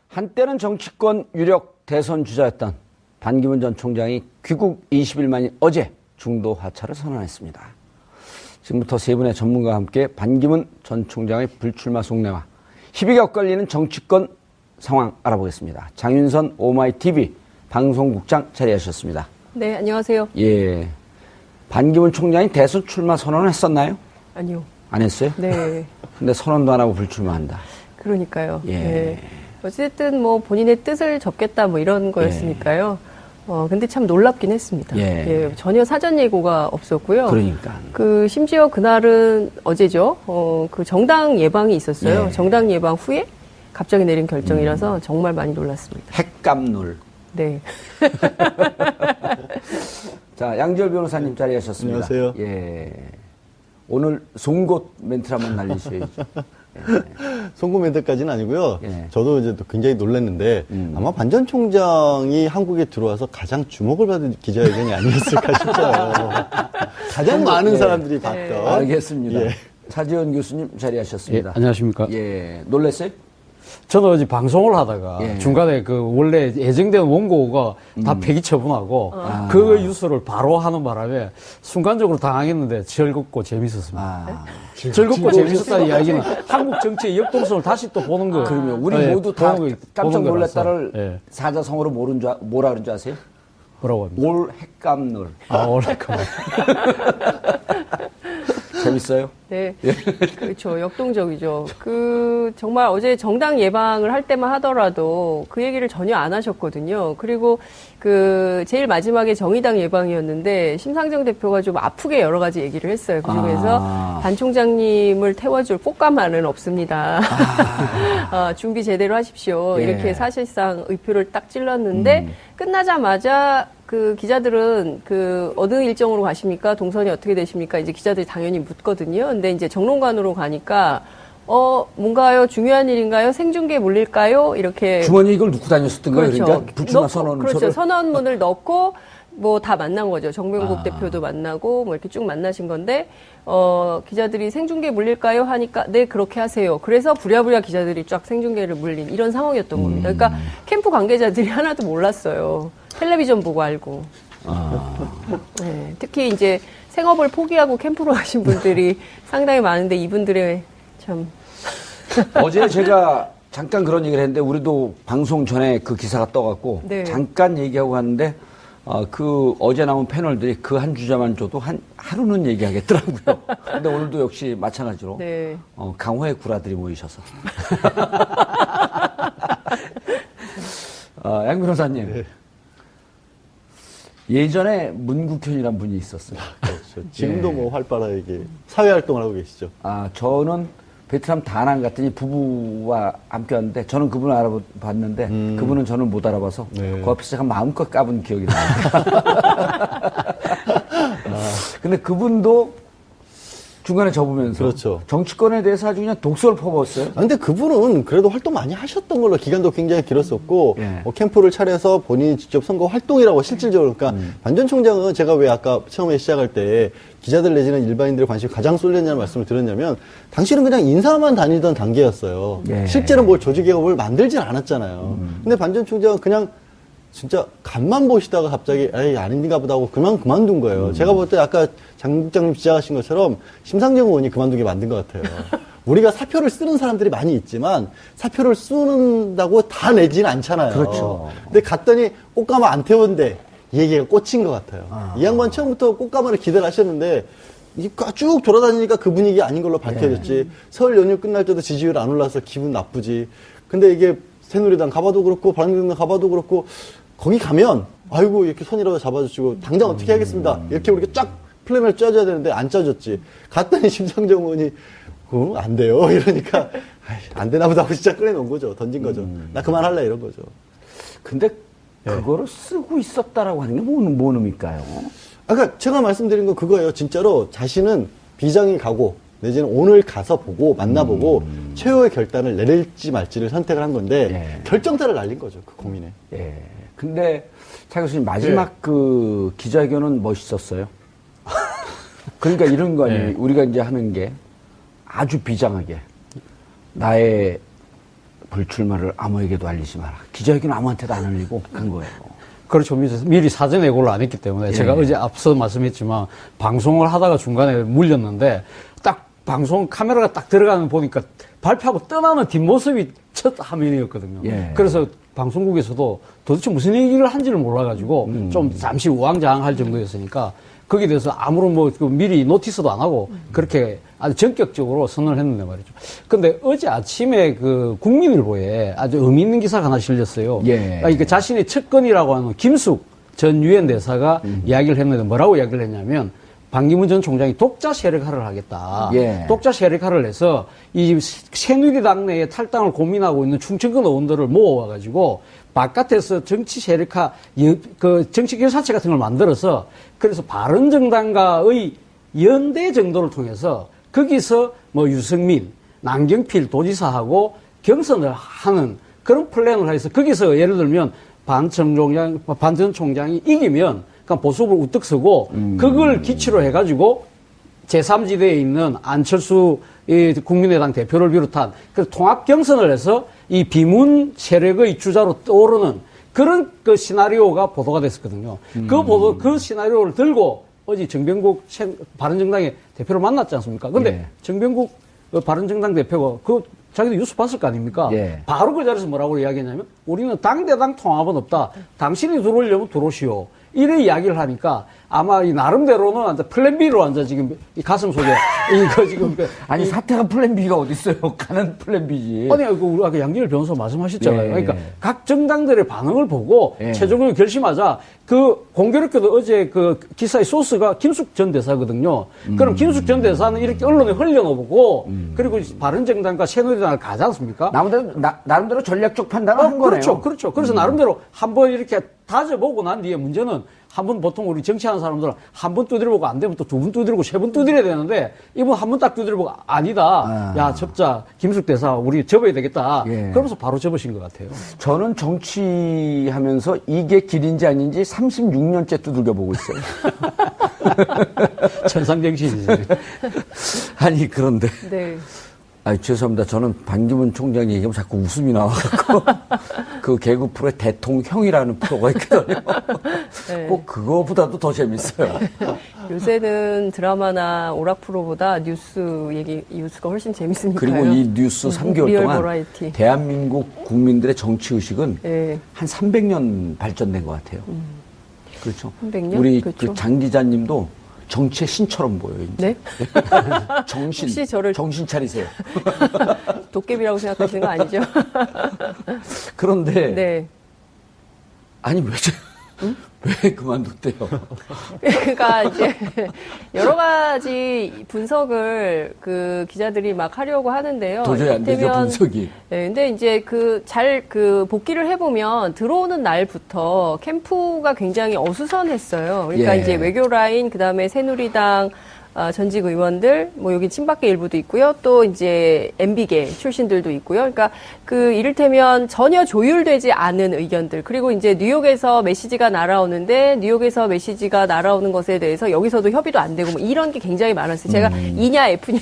한때는 정치권 유력 대선 주자였던 반기문 전 총장이 귀국 20일 만인 어제 중도 하차를 선언했습니다. 지금부터 세 분의 전문가와 함께 반기문 전 총장의 불출마 속내와 희비가 엇갈리는 정치권 상황 알아보겠습니다. 장윤선 오마이TV 방송국장 자리하셨습니다. 네, 안녕하세요. 예, 반기문 총장이 대선 출마 선언을 했었나요? 아니요. 안 했어요? 네. 근데 선언도 안 하고 불출마한다. 그러니까요. 예. 네. 어쨌든 뭐 본인의 뜻을 접겠다 뭐 이런 거였으니까요. 근데 참 놀랍긴 했습니다. 예. 전혀 사전 예고가 없었고요. 그러니까. 심지어 그날은 어제죠. 그 정당 예방이 있었어요. 예. 정당 예방 후에 갑자기 내린 결정이라서 정말 많이 놀랐습니다. 핵감놀. 네. 자, 양지열 변호사님 자리하셨습니다. 안녕하세요. 예. 오늘 송곳 멘트를 한번 날리셔야죠. 예. 송구 멘트까지는 아니고요. 예. 저도 이제 또 굉장히 놀랐는데 아마 반 전 총장이 한국에 들어와서 가장 주목을 받은 기자회견이 아니었을까 싶어요. 가장 많은 사람들이 봤던. 알겠습니다. 예. 차지원 교수님 자리하셨습니다. 예, 안녕하십니까. 예. 놀랐어요? 저도 어제 방송을 하다가 예. 중간에 그 원래 예정된 원고가 다 폐기 처분하고 그 뉴스를 바로 하는 바람에 순간적으로 당황했는데 즐겁고 재밌었습니다. 아. 즐겁고 재밌었다는 이야기는 한국 정치의 역동성을 다시 또 보는 거예요. 그러면 우리 예, 모두 다 보는 깜짝 거라서. 놀랐다를 예. 사자성어로 뭐라 그런 줄 아세요? 뭐라고 합니까? 올 핵감놀. 오래까만. 재밌어요? 네. 그렇죠. 역동적이죠. 정말 어제 정당 예방을 할 때만 하더라도 그 얘기를 전혀 안 하셨거든요. 그리고 제일 마지막에 정의당 예방이었는데 심상정 대표가 좀 아프게 여러 가지 얘기를 했어요. 그 중에서 반 총장님을 태워줄 꽃가마는 없습니다. 준비 제대로 하십시오. 예. 이렇게 사실상 의표를 딱 찔렀는데 끝나자마자 기자들은 어느 일정으로 가십니까? 동선이 어떻게 되십니까? 이제 기자들이 당연히 묻거든요. 근데 이제 정론관으로 가니까, 뭔가요? 중요한 일인가요? 생중계 물릴까요? 이렇게. 주머니에 이걸 넣고 다녔었던 거예요? 그렇죠. 그러니까 불출마 선언서를. 그렇죠. 선언문을 넣고, 뭐 다 만난 거죠. 정명국 아. 대표도 만나고, 뭐 이렇게 쭉 만나신 건데, 기자들이 생중계 물릴까요? 하니까, 네, 그렇게 하세요. 그래서 부랴부랴 기자들이 쫙 생중계를 물린 이런 상황이었던 겁니다. 그러니까 캠프 관계자들이 하나도 몰랐어요. 텔레비전 보고 알고. 네, 특히 이제 생업을 포기하고 캠프로 가신 분들이 상당히 많은데 이분들의 참. 어제 제가 잠깐 그런 얘기를 했는데 우리도 방송 전에 그 기사가 떠갖고 네. 잠깐 얘기하고 갔는데 어제 나온 패널들이 그 한 주자만 줘도 하루는 얘기하겠더라고요. 근데 오늘도 역시 마찬가지로 네. 강호의 구라들이 모이셔서. 양 변호사님. 네. 예전에 문국현이란 분이 있었어요. 그렇죠. 지금도 뭐 활발하게 사회활동을 하고 계시죠. 저는 베트남 다낭 갔더니 부부와 함께 왔는데 저는 그분을 알아봤는데 그분은 저를 못 알아봐서 네. 그 앞에서 제가 마음껏 까본 기억이 납니다. 근데 그분도 중간에 접으면서 그렇죠. 정치권에 대해서 아주 그냥 독서를 퍼부었어요. 근데 그분은 그래도 활동 많이 하셨던 걸로 기간도 굉장히 길었었고 예. 캠프를 차려서 본인이 직접 선거 활동이라고 실질적으로 그러니까 반 전 총장은 제가 왜 아까 처음에 시작할 때 기자들 내지는 일반인들의 관심이 가장 쏠렸냐는 말씀을 드렸냐면 당시는 그냥 인사만 다니던 단계였어요. 예. 실제로 뭘 조직이고 뭘 만들진 않았잖아요. 근데 반 전 총장은 그냥 진짜 간만 보시다가 갑자기 에이 아닌가 보다 하고 그만둔 거예요. 제가 볼 때 아까 장 국장님 지적하신 것처럼 심상정 의원이 그만두게 만든 것 같아요. 우리가 사표를 쓰는 사람들이 많이 있지만 사표를 쓰는다고 다 내지는 않잖아요. 그렇죠. 근데 갔더니 꽃가마 안 태웠는데 이 얘기가 꽂힌 것 같아요. 이 양반 처음부터 꽃가마를 기대를 하셨는데 쭉 돌아다니니까 그 분위기 아닌 걸로 밝혀졌지. 설 연휴 끝날 때도 지지율 안 올라서 기분 나쁘지. 근데 이게 새누리당 가봐도 그렇고 바른미래당 가봐도 그렇고 거기 가면 아이고 이렇게 손이라도 잡아주시고 당장 어떻게 하겠습니다. 이렇게 우리가 쫙 플랜을 짜줘야 되는데 안 짜줬지. 갔더니 심상정 의원이 그거 안 돼요. 이러니까 안 되나 보다 하고 진짜 꺼내놓은 거죠. 던진 거죠. 나 그만할래 이런 거죠. 근데 그거를 쓰고 있었다라고 하는 게 뭔 의미일까요? 아까 제가 말씀드린 건 그거예요. 진짜로 자신은 비장이 가고 내지는 오늘 가서 보고 만나보고 최후의 결단을 내릴지 말지를 선택을 한 건데 예. 결정타를 날린 거죠. 그 고민에. 예. 근데 차 교수님 마지막 그 기자회견은 멋있었어요. 그러니까 이런 거 아니에요. 우리가 이제 하는 게 아주 비장하게 나의 불출마를 아무에게도 알리지 마라. 기자회견 아무한테도 안 알리고 간 거예요. 그렇죠. 미리 사전 예고를 안 했기 때문에 제가 예. 어제 앞서 말씀했지만 방송을 하다가 중간에 물렸는데 딱 방송 카메라가 딱 들어가는 보니까 발표하고 떠나는 뒷모습이 첫 화면이었거든요. 예. 그래서 방송국에서도 도대체 무슨 얘기를 한지를 몰라가지고 좀 잠시 우왕좌왕할 정도였으니까 거기에 대해서 아무런 미리 노티스도 안 하고 그렇게 아주 전격적으로 선언을 했는데 말이죠. 근데 어제 아침에 그 국민일보에 아주 의미 있는 기사가 하나 실렸어요. 예. 그러니까 자신의 측근이라고 하는 김숙 전 유엔 대사가 이야기를 했는데 뭐라고 이야기를 했냐면 반기문 전 총장이 독자 세력화를 하겠다. 예. 독자 세력화를 해서 이 새누리당 내에 탈당을 고민하고 있는 충청권 의원들을 모아가지고 바깥에서 정치 세력화, 정치 교사체 같은 걸 만들어서 그래서 바른정당과의 연대 정도를 통해서 거기서 뭐 유승민, 남경필 도지사하고 경선을 하는 그런 플랜을 해서 거기서 예를 들면 반 전 총장이 이기면 그러니까 보수를 우뚝 서고 그걸 기치로 해가지고 제3지대에 있는 안철수 국민의당 대표를 비롯한 그 통합 경선을 해서 이 비문 세력의 주자로 떠오르는 그런 그 시나리오가 보도가 됐었거든요. 그 시나리오를 들고 어제 정병국 바른정당의 대표를 만났지 않습니까? 근데 예. 정병국 바른정당 대표가 자기도 뉴스 봤을 거 아닙니까? 예. 바로 그 자리에서 뭐라고 이야기했냐면 우리는 당대당 통합은 없다. 당신이 들어오려면 들어오시오. 이래 이야기를 하니까 아마 이 나름대로는 완전 플랜 B로 완전 지금 이 가슴 속에 이거 지금 아니 사태가 플랜 B가 어디 있어요? 가는 플랜 B지. 아니 우리 아까 양지열 변호사 말씀하셨잖아요. 예. 그러니까 각 정당들의 반응을 보고 예. 최종적으로 결심하자. 그 공교롭게도 어제 그 기사의 소스가 김숙 전 대사거든요. 그럼 김숙 전 대사는 이렇게 언론에 흘려놓고 그리고 바른정당과 새누리당을 가지 않습니까? 나름대로 전략적 판단을 한 거네요. 그렇죠, 그렇죠. 그래서 나름대로 한번 이렇게 다져보고 난 뒤에 문제는 한 번 보통 우리 정치하는 사람들은 한 번 두드려보고 안 되면 또 두 번 두드리고 세 번 두드려야 되는데 이분 한 번 딱 두드려보고 아니다. 야, 접자. 김숙 대사 우리 접어야 되겠다. 예. 그러면서 바로 접으신 것 같아요. 저는 정치하면서 이게 길인지 아닌지 36년째 두들겨 보고 있어요. 천상정신이지. 아니 그런데 네. 아니 죄송합니다. 저는 반기문 총장 얘기하면 자꾸 웃음이 나와갖고 그 개그 프로에 대통령이라는 프로가 있거든요. 네. 꼭 그거보다도 더 재밌어요. 요새는 드라마나 오락 프로보다 뉴스가 훨씬 재밌으니까요. 그리고 이 뉴스 3개월 리얼 동안 버라이티. 대한민국 국민들의 정치 의식은 네. 한 300년 발전된 것 같아요. 그렇죠. 300년? 우리 그렇죠. 그 장 기자님도 정치의 신처럼 보여요. 이제. 네? 정신. 혹시 저를 정신 차리세요. 도깨비라고 생각하시는 거 아니죠? 그런데 네. 아니 왜 그만뒀대요? 그러니까 이제 여러 가지 분석을 그 기자들이 막 하려고 하는데요. 도저히 안 되죠, 이를테면 분석이. 네, 근데 이제 복귀를 해보면 들어오는 날부터 캠프가 굉장히 어수선했어요. 그러니까 예. 이제 외교 라인, 그 다음에 새누리당, 전직 의원들, 뭐 여기 친박계 일부도 있고요. 또 이제 MB계 출신들도 있고요. 그러니까 그 이를테면 전혀 조율되지 않은 의견들. 그리고 이제 뉴욕에서 메시지가 날아오는데 뉴욕에서 메시지가 날아오는 것에 대해서 여기서도 협의도 안 되고 뭐 이런 게 굉장히 많았어요. 제가 E냐 F냐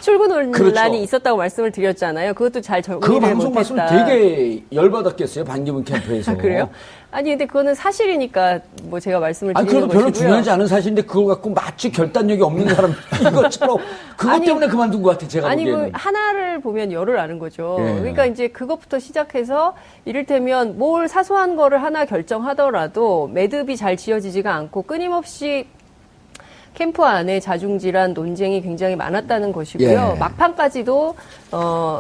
출구 논란이 그렇죠. 있었다고 말씀을 드렸잖아요. 그것도 잘 그 정리를 방송 못했다. 말씀 되게 열받았겠어요. 반기문 캠프에서. 아, 그래요? 아니 근데 그거는 사실이니까 뭐 제가 말씀을 아니, 드리는 그래도 별로 것이고요. 중요하지 않은 사실인데 그걸 갖고 마치 결단력이 없는 사람 이것처럼 그것 아니, 때문에 그만둔 것 같아. 제가 아니 보기에는. 뭐 하나를 보면 열을 아는 거죠. 예. 그러니까 이제 그것부터 시작해서 이를테면 뭘 사소한 거를 하나 결정하더라도 매듭이 잘 지어지지가 않고 끊임없이 캠프 안에 자중질환 논쟁이 굉장히 많았다는 것이고요. 예. 막판까지도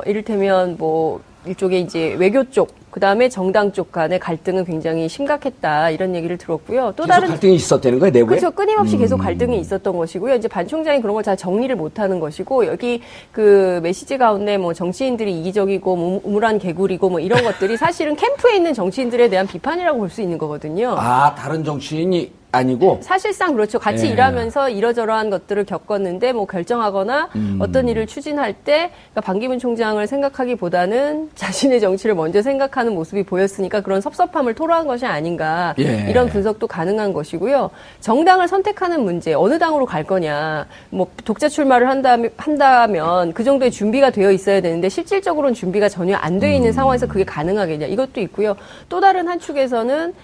이를테면 뭐 일종의 이제 외교 쪽, 그 다음에 정당 쪽 간의 갈등은 굉장히 심각했다 이런 얘기를 들었고요. 또 계속 다른 갈등이 있었다는 거예요, 내부에? 그렇죠. 끊임없이 계속 갈등이 있었던 것이고요. 이제 반 총장이 그런 걸 잘 정리를 못하는 것이고 여기 그 메시지 가운데 뭐 정치인들이 이기적이고 우물한 개구리고 뭐 이런 것들이 사실은 캠프에 있는 정치인들에 대한 비판이라고 볼 수 있는 거거든요. 아, 다른 정치인이 아니고 사실상 그렇죠. 같이 예. 일하면서 이러저러한 것들을 겪었는데 뭐 결정하거나 어떤 일을 추진할 때 그러니까 반기문 총장을 생각하기보다는 자신의 정치를 먼저 생각하는 모습이 보였으니까 그런 섭섭함을 토로한 것이 아닌가 예. 이런 분석도 가능한 것이고요. 정당을 선택하는 문제 어느 당으로 갈 거냐 뭐 독자 출마를 한다면 그 정도의 준비가 되어 있어야 되는데 실질적으로는 준비가 전혀 안 돼 있는 상황에서 그게 가능하겠냐 이것도 있고요. 또 다른 한 축에서는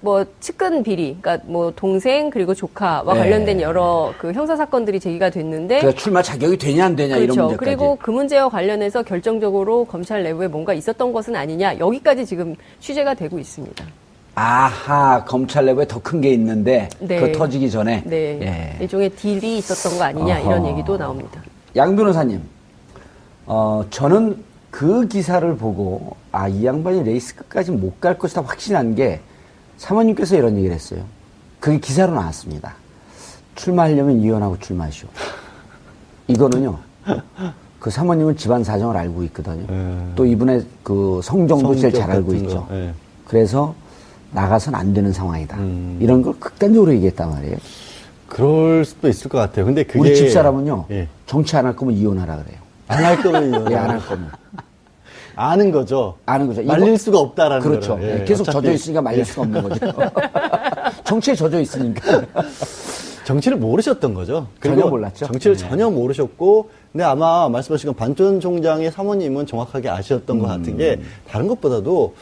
뭐, 측근 비리, 그러니까 뭐, 동생, 그리고 조카와 네. 관련된 여러 그 형사 사건들이 제기가 됐는데. 그 출마 자격이 되냐 안 되냐 그렇죠. 이런 문제까지. 그리고 그 문제와 관련해서 결정적으로 검찰 내부에 뭔가 있었던 것은 아니냐. 여기까지 지금 취재가 되고 있습니다. 아하, 검찰 내부에 더 큰 게 있는데 네. 그 터지기 전에. 네. 예. 일종의 딜이 있었던 거 아니냐. 어허. 이런 얘기도 나옵니다. 양 변호사님, 저는 그 기사를 보고 이 양반이 레이스 끝까지 못 갈 것이다 확신한 게 사모님께서 이런 얘기를 했어요. 그게 기사로 나왔습니다. 출마하려면 이혼하고 출마하시오. 이거는요. 그 사모님은 집안 사정을 알고 있거든요. 또 이분의 그 성정도 제일 잘 알고 같은 있죠. 거, 예. 그래서 나가선 안 되는 상황이다. 이런 걸 극단적으로 얘기했단 말이에요. 그럴 수도 있을 것 같아요. 근데 그게 우리 집사람은요. 예. 정치 안 할 거면 이혼하라 그래요. 안 할 거면 예, 안 할 거면. 아는 거죠. 아는 거죠. 말릴 수가 없다라는 그렇죠. 거를. 예, 계속 어차피 젖어 있으니까 말릴 수가 없는 거죠. 정치에 젖어 있으니까. 정치를 모르셨던 거죠. 전혀 몰랐죠. 정치를 네. 전혀 모르셨고, 근데 아마 말씀하신 건 반전 총장의 사모님은 정확하게 아셨던 것 같은 게 다른 것보다도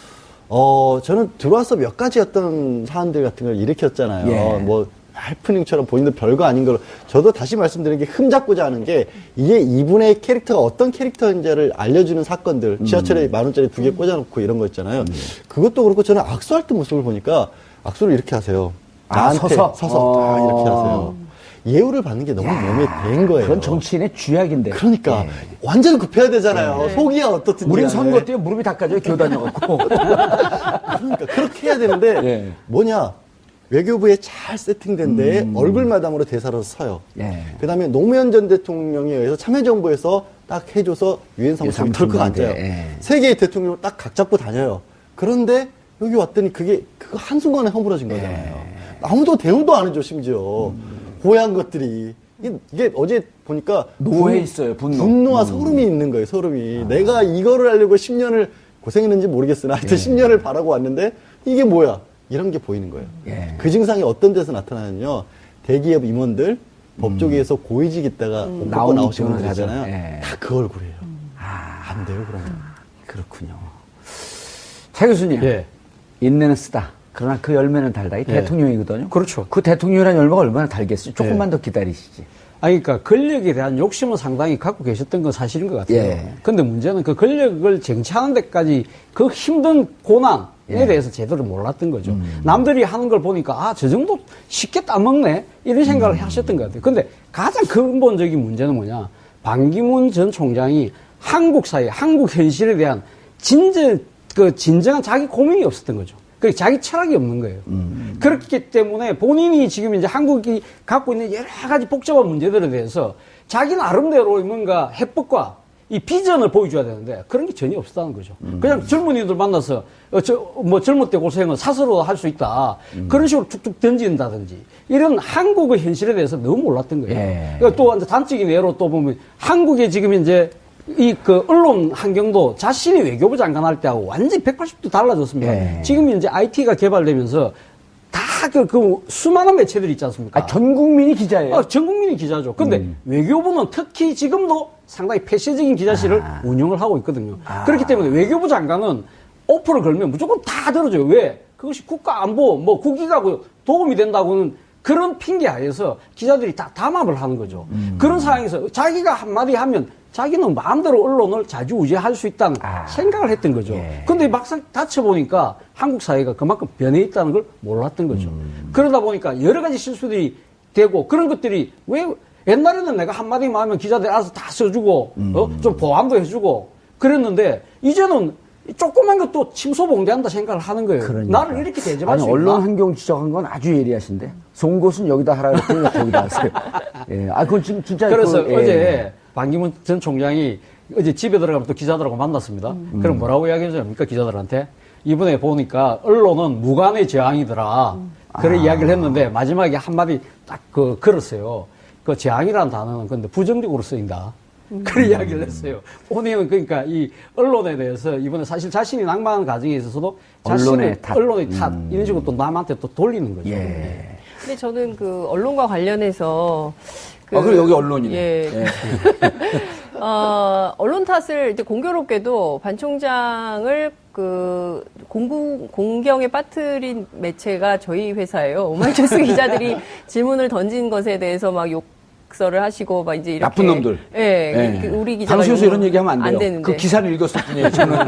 저는 들어와서 몇 가지 어떤 사안들 같은 걸 일으켰잖아요. 예. 뭐 해프닝처럼 보이는데 별거 아닌 걸로 저도 다시 말씀드리는 게 흠잡고자 하는 게 이게 이분의 캐릭터가 어떤 캐릭터인지를 알려주는 사건들 지하철에 10,000원짜리 2개 꽂아놓고 이런 거 있잖아요. 그것도 그렇고 저는 악수할 때 모습을 보니까 악수를 이렇게 하세요. 나한테 서서? 딱 이렇게 하세요. 예우를 받는 게 너무 몸에 밴 거예요. 그건 정치인의 쥐약인데. 그러니까 예. 완전 급해야 되잖아요. 속이야 어떻든지. 우린 간에. 선거 때 무릎이 닦아져요. 교다녀갖고. 그러니까 그렇게 해야 되는데 예. 뭐냐 외교부에 잘 세팅된 데에 얼굴 마담으로 대사로 서요. 예. 그다음에 노무현 전 대통령에 의해서 참여정부에서 딱 해줘서 유엔 사무총장 덜컥 사무총장한테, 앉아요. 예. 세계의 대통령을 딱 각 잡고 다녀요. 그런데 여기 왔더니 그거 한순간에 허물어진 거잖아요. 아무도 대우도 안 해줘 심지어 고향 것들이 이게 어제 보니까 노에 있어요, 분노. 분노와 소름이 있는 거예요. 소름이 내가 이거를 하려고 10년을 고생했는지 모르겠으나 하여튼 10년을 바라고 왔는데 이게 뭐야 이런 게 보이는 거예요. 예. 그 증상이 어떤 데서 나타나냐면요. 대기업 임원들 법조계에서 고위직 있다가 옷 벗고 나오는 나오시는 분들 변호사죠. 있잖아요. 예. 다 그 얼굴이에요. 안 돼요 그런 거. 그렇군요. 차 교수님. 예. 인내는 쓰다. 그러나 그 열매는 달다. 이 예. 대통령이거든요. 그렇죠. 그 대통령이라는 열매가 얼마나 달겠어요. 조금만 예. 더 기다리시지. 아니, 그러니까 권력에 대한 욕심은 상당히 갖고 계셨던 건 사실인 것 같아요. 예. 근데 문제는 그 권력을 쟁취하는 데까지 그 힘든 고난에 예. 대해서 제대로 몰랐던 거죠. 남들이 하는 걸 보니까 저 정도 쉽게 따먹네? 이런 생각을 하셨던 것 같아요. 근데 가장 근본적인 문제는 뭐냐. 반기문 전 총장이 한국 사회, 한국 현실에 대한 진정한 자기 고민이 없었던 거죠. 그 자기 철학이 없는 거예요. 그렇기 때문에 본인이 지금 이제 한국이 갖고 있는 여러 가지 복잡한 문제들에 대해서 자기 나름대로 뭔가 해법과 이 비전을 보여줘야 되는데 그런 게 전혀 없었다는 거죠. 그냥 젊은이들 만나서 젊을 때 고생은 스스로 할 수 있다. 그런 식으로 툭툭 던진다든지 이런 한국의 현실에 대해서 너무 몰랐던 거예요. 예. 그러니까 또 단적인 예로 또 보면 한국의 지금 이제 언론 환경도 자신이 외교부 장관 할 때하고 완전히 180도 달라졌습니다. 예. 지금 이제 IT가 개발되면서 다 수많은 매체들이 있지 않습니까? 전 국민이 기자예요. 전 국민이 기자죠. 근데 외교부는 특히 지금도 상당히 폐쇄적인 기자실을 운영을 하고 있거든요. 그렇기 때문에 외교부 장관은 오퍼를 걸면 무조건 다 들어줘요. 왜? 그것이 국가 안보, 국익하고 도움이 된다고는 그런 핑계 하에서 기자들이 다 담합을 하는 거죠. 그런 상황에서 자기가 한마디 하면 자기는 마음대로 언론을 자주우지할 수 있다는 생각을 했던 거죠. 예. 근데 막상 다쳐보니까 한국 사회가 그만큼 변해 있다는 걸 몰랐던 거죠. 그러다 보니까 여러 가지 실수들이 되고 그런 것들이 왜 옛날에는 내가 한마디만 하면 기자들이 알아서 다 써주고 좀 보완도 해주고 그랬는데 이제는 조그만 것도 침소봉대한다 생각을 하는 거예요. 그러니까. 나를 이렇게 대접할 아니, 수 있나? 언론 환경 지적한 건 아주 예리하신데. 송곳은 여기다 하라 그랬더니 거기다 하세요. 예. 그건 지금 진짜. 그래서 예. 어제 반기문 전 총장이 어제 집에 들어가면 또 기자들하고 만났습니다. 그럼 뭐라고 이야기하죠? 기자들한테? 이번에 보니까 언론은 무관의 저항이더라. 그런 이야기를 했는데 마지막에 한마디 딱 걸었어요. 그 재앙이라는 단어는 근데 부정적으로 쓰인다. 그런 이야기를 했어요. 본인은 그러니까 이 언론에 대해서 이번에 사실 자신이 낭만하는 과정에 있어서도 언론의 탓. 언론의 탓 이런 식으로 또 남한테 또 돌리는 거죠. 예. 근데 저는 그 언론과 관련해서 그리고 여기 언론이네. 예. 언론 탓을 이제 공교롭게도 반 총장을 그 공경에 빠뜨린 매체가 저희 회사예요. 오마이뉴스 기자들이 질문을 던진 것에 대해서 막 욕설을 하시고 막 이제 이렇게 나쁜 놈들. 예. 우리 기자가 방송에서 이런 얘기하면 안 돼요. 되는데. 그 기사를 읽었을 뿐이에요. 저는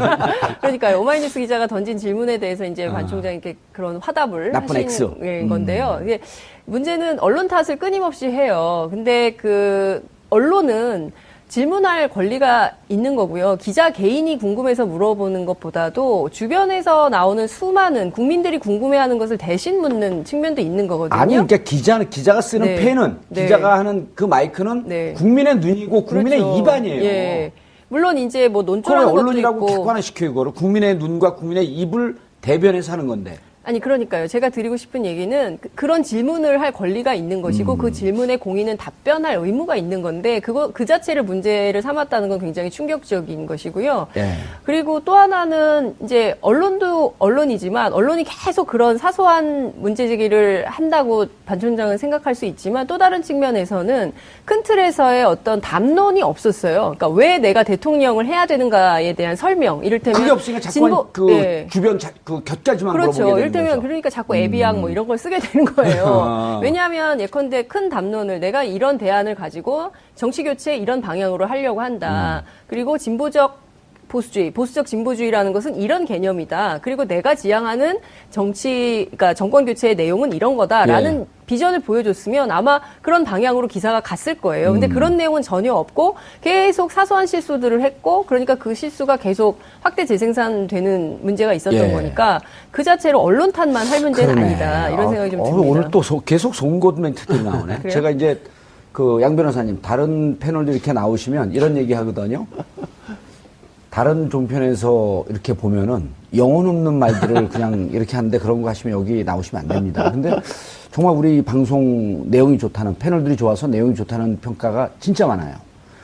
그러니까요. 오마이뉴스 기자가 던진 질문에 대해서 이제 반 총장이 이렇게 그런 화답을 나쁜 하신 X. 건데요. 이게 문제는 언론 탓을 끊임없이 해요. 근데 그 언론은 질문할 권리가 있는 거고요. 기자 개인이 궁금해서 물어보는 것보다도 주변에서 나오는 수많은 국민들이 궁금해하는 것을 대신 묻는 측면도 있는 거거든요. 아니, 그러니까 기자가 쓰는 네. 펜은, 네. 기자가 하는 그 마이크는 네. 국민의 눈이고 국민의 그렇죠. 입안이에요. 예. 물론 이제 뭐 그걸 논조라는 것도 언론이라고 있고. 객관화시켜 이거를 국민의 눈과 국민의 입을 대변해서 하는 건데. 아니 그러니까요. 제가 드리고 싶은 얘기는 그런 질문을 할 권리가 있는 것이고 그 질문에 공인은 답변할 의무가 있는 건데 그 자체를 문제를 삼았다는 건 굉장히 충격적인 것이고요. 예. 그리고 또 하나는 이제 언론도 언론이지만 언론이 계속 그런 사소한 문제 제기를 한다고 반 총장은 생각할 수 있지만 또 다른 측면에서는 큰 틀에서의 어떤 담론이 없었어요. 그러니까 왜 내가 대통령을 해야 되는가에 대한 설명. 이를테면 그게 없으니까 자꾸 예. 주변 그 곁까지만 그렇죠. 물어보게 되는 이를테면 거죠. 그러니까 자꾸 애비양 뭐 이런 걸 쓰게 되는 거예요. 아. 왜냐하면 예컨대 큰 담론을 내가 이런 대안을 가지고 정치 교체 이런 방향으로 하려고 한다. 그리고 진보적 보수주의, 보수적 진보주의라는 것은 이런 개념이다. 그리고 내가 지향하는 그러니까 정권 교체의 내용은 이런 거다라는 예. 비전을 보여줬으면 아마 그런 방향으로 기사가 갔을 거예요. 근데 그런 내용은 전혀 없고 계속 사소한 실수들을 했고 그러니까 그 실수가 계속 확대 재생산되는 문제가 있었던 예. 거니까 그 자체로 언론 탓만 할 문제는 그러네. 아니다. 이런 생각이 좀 듭니다. 오늘 또 계속 송곳 멘트들이 나오네. 그래요? 제가 이제 그 양 변호사님 다른 패널들 이렇게 나오시면 이런 얘기 하거든요. 다른 종편에서 이렇게 보면은 영혼 없는 말들을 그냥 이렇게 하는데 그런 거 하시면 여기 나오시면 안 됩니다. 근데 정말 우리 방송 내용이 좋다는, 패널들이 좋아서 내용이 좋다는 평가가 진짜 많아요.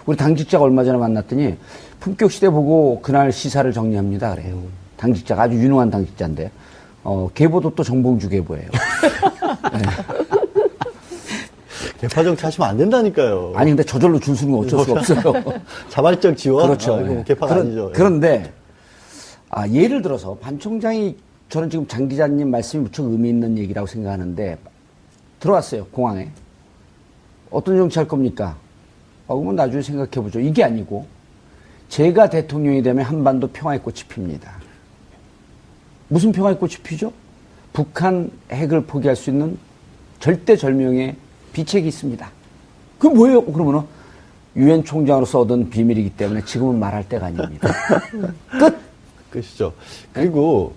우리 당직자가 얼마 전에 만났더니 품격시대 보고 그날 시사를 정리합니다. 그래요. 당직자가 아주 유능한 당직자인데, 계보도 또 정봉주 계보예요. 네. 개파 정치하시면 안 된다니까요. 아니, 근데 저절로 줄 수는 어쩔 수가 없어요. 자발적 지원? 그렇죠. 이거 예. 개파가 아니죠. 그런데, 예를 들어서 반 총장이 저는 지금 장 기자님 말씀이 무척 의미 있는 얘기라고 생각하는데, 들어왔어요, 공항에. 어떤 정치 할 겁니까? 그러면 나중에 생각해보죠. 이게 아니고, 제가 대통령이 되면 한반도 평화의 꽃이 핍니다. 무슨 평화의 꽃이 피죠? 북한 핵을 포기할 수 있는 절대절명의 비책이 있습니다. 그게 뭐예요? 그러면은 유엔 총장으로서 얻은 비밀이기 때문에 지금은 말할 때가 아닙니다. 끝! 끝이죠. 그리고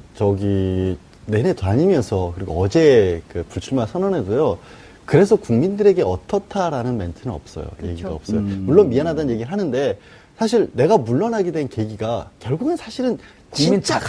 내내 다니면서 그리고 어제 그 불출마 선언에도요. 그래서 국민들에게 어떻다라는 멘트는 없어요. 얘기가 없어요. 물론 미안하다는 얘기를 하는데 사실 내가 물러나게 된 계기가 결국은 사실은 국민 진짜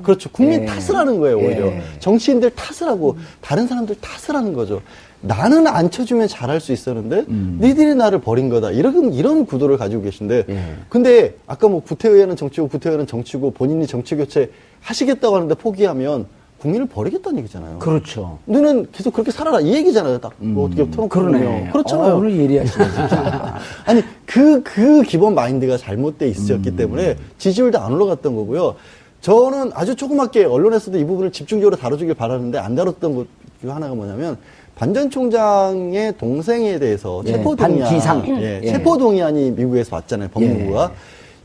그렇죠. 국민 예. 탓을 하는 거예요, 오히려. 예. 정치인들 탓을 하고 다른 사람들 탓을 하는 거죠. 나는 안 쳐주면 잘할 수 있었는데 니들이 나를 버린 거다. 이런 구도를 가지고 계신데 예. 근데 아까 뭐 구태의원은 정치고 구태의원은 정치고 본인이 정치 교체 하시겠다고 하는데 포기하면 국민을 버리겠다는 얘기잖아요. 그렇죠. 너는 계속 그렇게 살아라 이 얘기잖아요. 딱 뭐 어떻게 트럼프 그러네. 보면. 그렇잖아요. 오늘 예리하시네, 진짜. 아니 그 기본 마인드가 잘못돼 있었기 때문에 지지율도 안 올라갔던 거고요. 저는 아주 조그맣게 언론에서도 이 부분을 집중적으로 다뤄주길 바라는데 안 다뤘던 것 중 하나가 뭐냐면 반 전 총장의 동생에 대해서 예, 체포동의안, 반기상. 예, 예. 체포동의안이 미국에서 왔잖아요. 법무부가.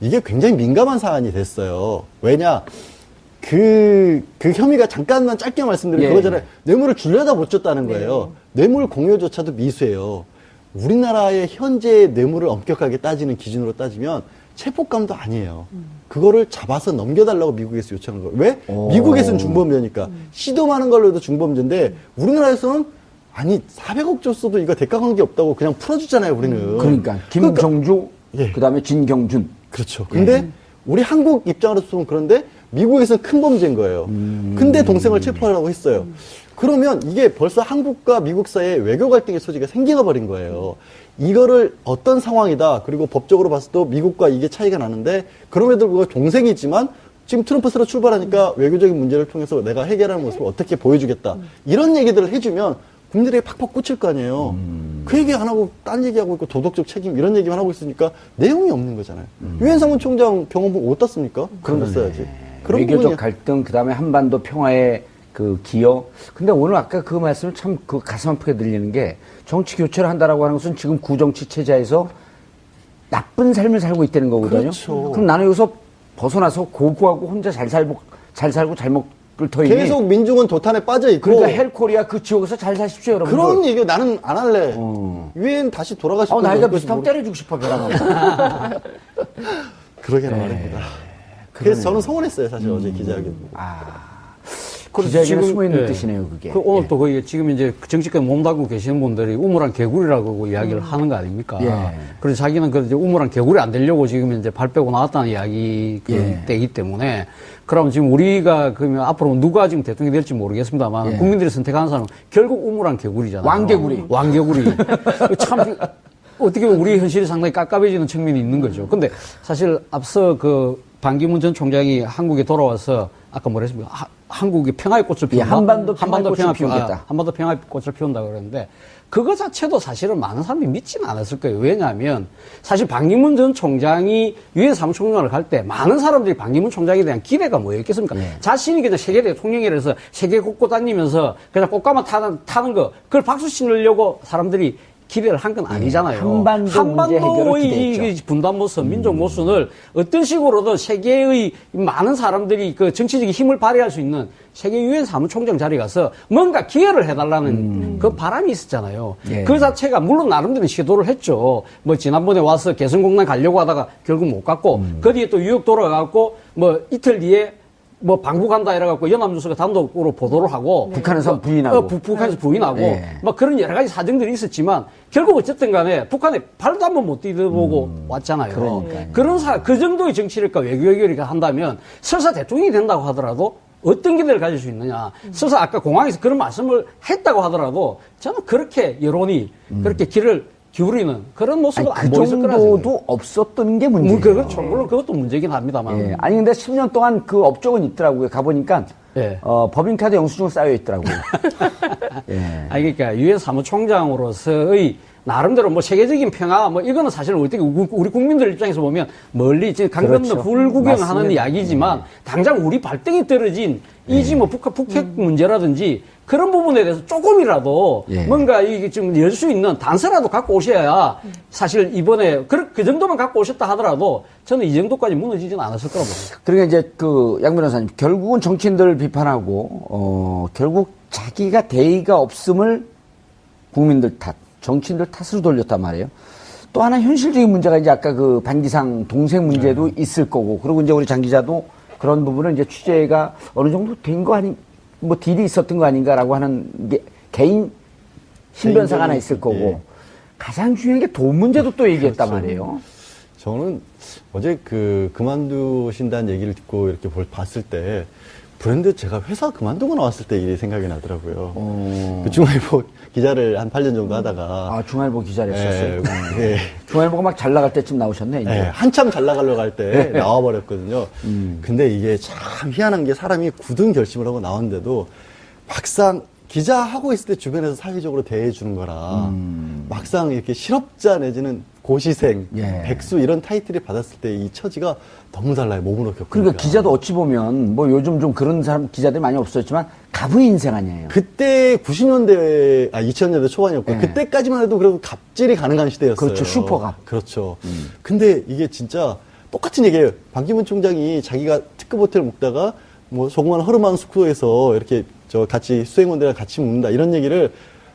이게 굉장히 민감한 사안이 됐어요. 왜냐? 그 혐의가 잠깐만 짧게 말씀드리면 예. 그거잖아요. 뇌물을 줄려다 못 줬다는 거예요. 뇌물 공여조차도 미수예요. 우리나라의 현재 뇌물을 엄격하게 따지는 기준으로 따지면 체포감도 아니에요. 그거를 잡아서 넘겨달라고 미국에서 요청한 거예요. 왜? 미국에서는 중범죄니까. 시도하는 걸로 해도 중범죄인데 우리나라에서는 아니 400억 줬어도 이거 대가 관계 없다고 그냥 풀어주잖아요. 우리는. 그러니까 김정주, 예. 그다음에 진경준. 그렇죠. 근데 우리 한국 입장으로서 좀 그런데 미국에서는 큰 범죄인 거예요. 근데 동생을 체포하라고 했어요. 그러면 이게 벌써 한국과 미국 사이에 외교 갈등의 소지가 생겨가 버린 거예요. 이거를 어떤 상황이다. 그리고 법적으로 봤을 때 미국과 이게 차이가 나는데 그럼에도 불구하고 동생이지만 지금 트럼프스로 출발하니까 외교적인 문제를 통해서 내가 해결하는 모습을 어떻게 보여주겠다. 이런 얘기들을 해주면 국민들에게 팍팍 꽂힐 거 아니에요. 그 얘기 안 하고 딴 얘기하고 있고 도덕적 책임 이런 얘기만 하고 있으니까 내용이 없는 거잖아요. 유엔 사무총장 경호부 어디다 씁니까? 그런 거 써야지. 그런 외교적 부분이- 갈등, 그 다음에 한반도 평화의 그 기여. 근데 오늘 아까 그 말씀을 참 그 가슴 아프게 들리는 게 정치 교체를 한다라고 하는 것은 지금 구정치 체제에서 나쁜 삶을 살고 있다는 거거든요. 그렇죠. 그럼 나는 여기서 벗어나서 고고하고 혼자 잘 살고 잘 먹을 터이니 계속 민중은 도탄에 빠져 있고 그러니까 헬코리아 그 지역에서 잘 사십시오, 여러분. 그런 얘기 나는 안 할래. 유엔 다시 돌아가실 분 나이가 없을지 비슷하면 모르- 때려주고 싶어, 벼랑. 그러게나 말입니다. 그래서 저는 서운했어요, 사실 어제 기자회견. 기자에게는 숨어있는 예. 뜻이네요, 그게. 오늘 또 거기 지금 이제 정치권 몸담고 계시는 분들이 우물한 개구리라고 이야기를 하는 거 아닙니까? 예. 그래서 자기는 그 이제 우물한 개구리 안 되려고 지금 이제 발 빼고 나왔다는 이야기 예. 때이기 때문에 그럼 지금 우리가 그러면 앞으로 누가 지금 대통령이 될지 모르겠습니다만 예. 국민들이 선택하는 사람은 결국 우물한 개구리잖아요. 왕개구리. 왕개구리. 참 어떻게 보면 우리 현실이 상당히 깝깝해지는 측면이 있는 거죠. 근데 사실 앞서 그 반기문 전 총장이 한국에 돌아와서 아까 뭐랬습니까? 한국이 평화의 꽃을 피운다. 한반도 평화의 꽃을 평화 피우겠다. 한반도 평화의 꽃을 피운다 그러는데 그거 자체도 사실은 많은 사람들이 믿지는 않았을 거예요. 왜냐하면 사실 반기문 전 총장이 유엔 사무총장을 갈 때 많은 사람들이 반기문 총장에 대한 기대가 뭐였겠습니까? 자신이 그냥 세계 대통령이라서 세계 곳곳 다니면서 그냥 꽃가마 타는 거 그걸 박수 치려고 사람들이 기대를 한 건 아니잖아요. 한반도 문제 해결을 기대했죠. 이 분단 모습, 민족 모순을 어떤 식으로든 세계의 많은 사람들이 그 정치적인 힘을 발휘할 수 있는 세계 유엔 사무총장 자리에 가서 뭔가 기여를 해달라는 그 바람이 있었잖아요. 예. 그 자체가 물론 나름대로 시도를 했죠. 뭐 지난번에 와서 개성공단 가려고 하다가 결국 못 갔고 그 뒤에 또 뉴욕 돌아가고 뭐 이틀 뒤에 뭐 방북한다 이래갖고 연합뉴스가 단독으로 보도를 하고 북한에서 부인하고. 북한에서 부인하고 예. 막 그런 여러 가지 사정들이 있었지만 결국 어쨌든 간에 북한에 발도 한번 못 디뎌보고 왔잖아요. 그러니까요. 그 정도의 정치력과 외교력을 한다면 설사 대통령이 된다고 하더라도 어떤 기대를 가질 수 있느냐. 설사 아까 공항에서 그런 말씀을 했다고 하더라도 저는 그렇게 여론이 그렇게 길을 기울이는 그런 모습을 아니, 안 그 보였을 거라 생각해요. 정도도 없었던 게 문제예요. 그렇죠. 물론 그것도 문제긴 합니다만. 예. 아니 근데 10년 동안 그 업적은 있더라고요. 가보니까 예. 법인카드 영수증 쌓여 있더라고요. 예. 아니, 그러니까 유엔 사무총장으로서의 나름대로 뭐 세계적인 평화 뭐 이거는 사실 어떻게 우리 국민들 입장에서 보면 멀리 지금 강 건너 그렇죠. 불구경하는 맞습니다. 이야기지만 당장 우리 발등에 떨어진 이지 뭐 북핵 문제라든지 그런 부분에 대해서 조금이라도 예. 뭔가 이게 좀 열 수 있는 단서라도 갖고 오셔야 사실 이번에 그 정도만 갖고 오셨다 하더라도 저는 이 정도까지 무너지지는 않았을 거라고 봅니다. 그러니까 이제 그 양 변호사님 결국은 정치인들을 비판하고 결국 자기가 대의가 없음을 국민들 탓, 정치인들 탓으로 돌렸단 말이에요. 또 하나 현실적인 문제가 이제 아까 그 반기상 동생 문제도 있을 거고 그리고 이제 우리 장 기자도 그런 부분은 이제 취재가 어느 정도 된 거 아닌 뭐 딜이 있었던 거 아닌가라고 하는 게 개인 신변사가 하나 있을 거고 예. 가장 중요한 게 돈 문제도 또 얘기했단 그렇죠. 말이에요. 저는 어제 그만두신다는 얘기를 듣고 이렇게 봤을 때 브랜드 제가 회사 그만두고 나왔을 때 일이 생각이 나더라고요. 그 중앙일보 기자를 한 8년 정도 하다가 중앙일보 기자를 했었어요. 예. 중앙일보가 막 잘 나갈 때쯤 나오셨네, 이제. 예, 한참 잘 나가려고 할 때 나와버렸거든요. 근데 이게 참 희한한 게 사람이 굳은 결심을 하고 나왔는데도 막상 기자하고 있을 때 주변에서 사회적으로 대해주는 거라 막상 이렇게 실업자 내지는 고시생, 예. 백수 이런 타이틀을 받았을 때 이 처지가 너무 달라요. 몸으로 겪으니까. 그러니까 기자도 어찌 보면 뭐 요즘 좀 그런 사람 기자들이 많이 없었지만 가부의 인생 아니에요. 그때 90년대, 2000년대 초반이었고 예. 그때까지만 해도 그래도 갑질이 가능한 시대였어요. 그렇죠. 슈퍼갑. 그렇죠. 근데 이게 진짜 똑같은 얘기예요. 반기문 총장이 자기가 특급 호텔 묵다가 뭐 조그만 허름한 숙소에서 이렇게 같이 수행원들이랑 같이 묵는다 이런 얘기를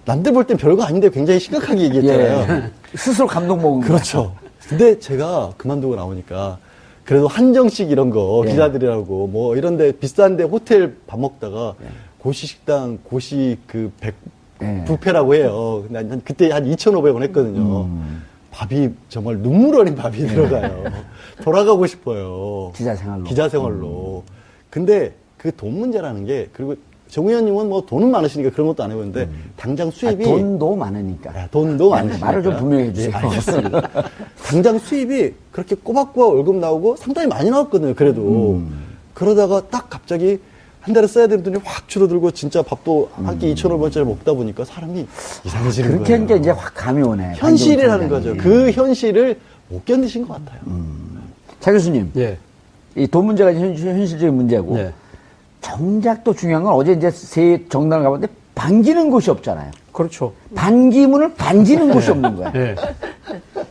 남들 볼 땐 별거 아닌데 굉장히 심각하게 얘기했잖아요. 예. 스스로 감동 먹은 거. 그렇죠. 근데 제가 그만두고 나오니까 그래도 한정식 이런 거 예. 기자들이라고 뭐 이런데 비싼데 호텔 밥 먹다가 고시 식당 고시 예. 뷔페라고 해요. 근데 그때 한 2,500원 했거든요. 밥이 정말 눈물 어린 밥이 들어가요. 돌아가고 싶어요. 기자 생활로. 기자 생활로. 근데 그 돈 문제라는 게 그리고 정 의원님은 뭐 돈은 많으시니까 그런 것도 안 해보는데 당장 수입이 돈도 많으니까. 돈도 많으시니까 말을 좀 분명히 해주세요. 네, 알겠습니다. 당장 수입이 그렇게 꼬박꼬박 월급 나오고 상당히 많이 나왔거든요. 그래도 그러다가 딱 갑자기 한 달에 써야 되는 돈이 확 줄어들고 진짜 밥도 한 끼 2,500원짜리 먹다 보니까 사람이 이상해지는 그렇게 거예요. 하니까 이제 확 감이 오네. 현실이라는 반기문 거죠. 총장이. 그 현실을 못 견디신 것 같아요. 차 교수님, 예. 이 돈 문제가 현실적인 문제고 네. 정작 또 중요한 건 어제 이제 새 정당을 가봤는데 반기는 곳이 없잖아요. 그렇죠. 반기문을 반지는 곳이 없는 거야. 예.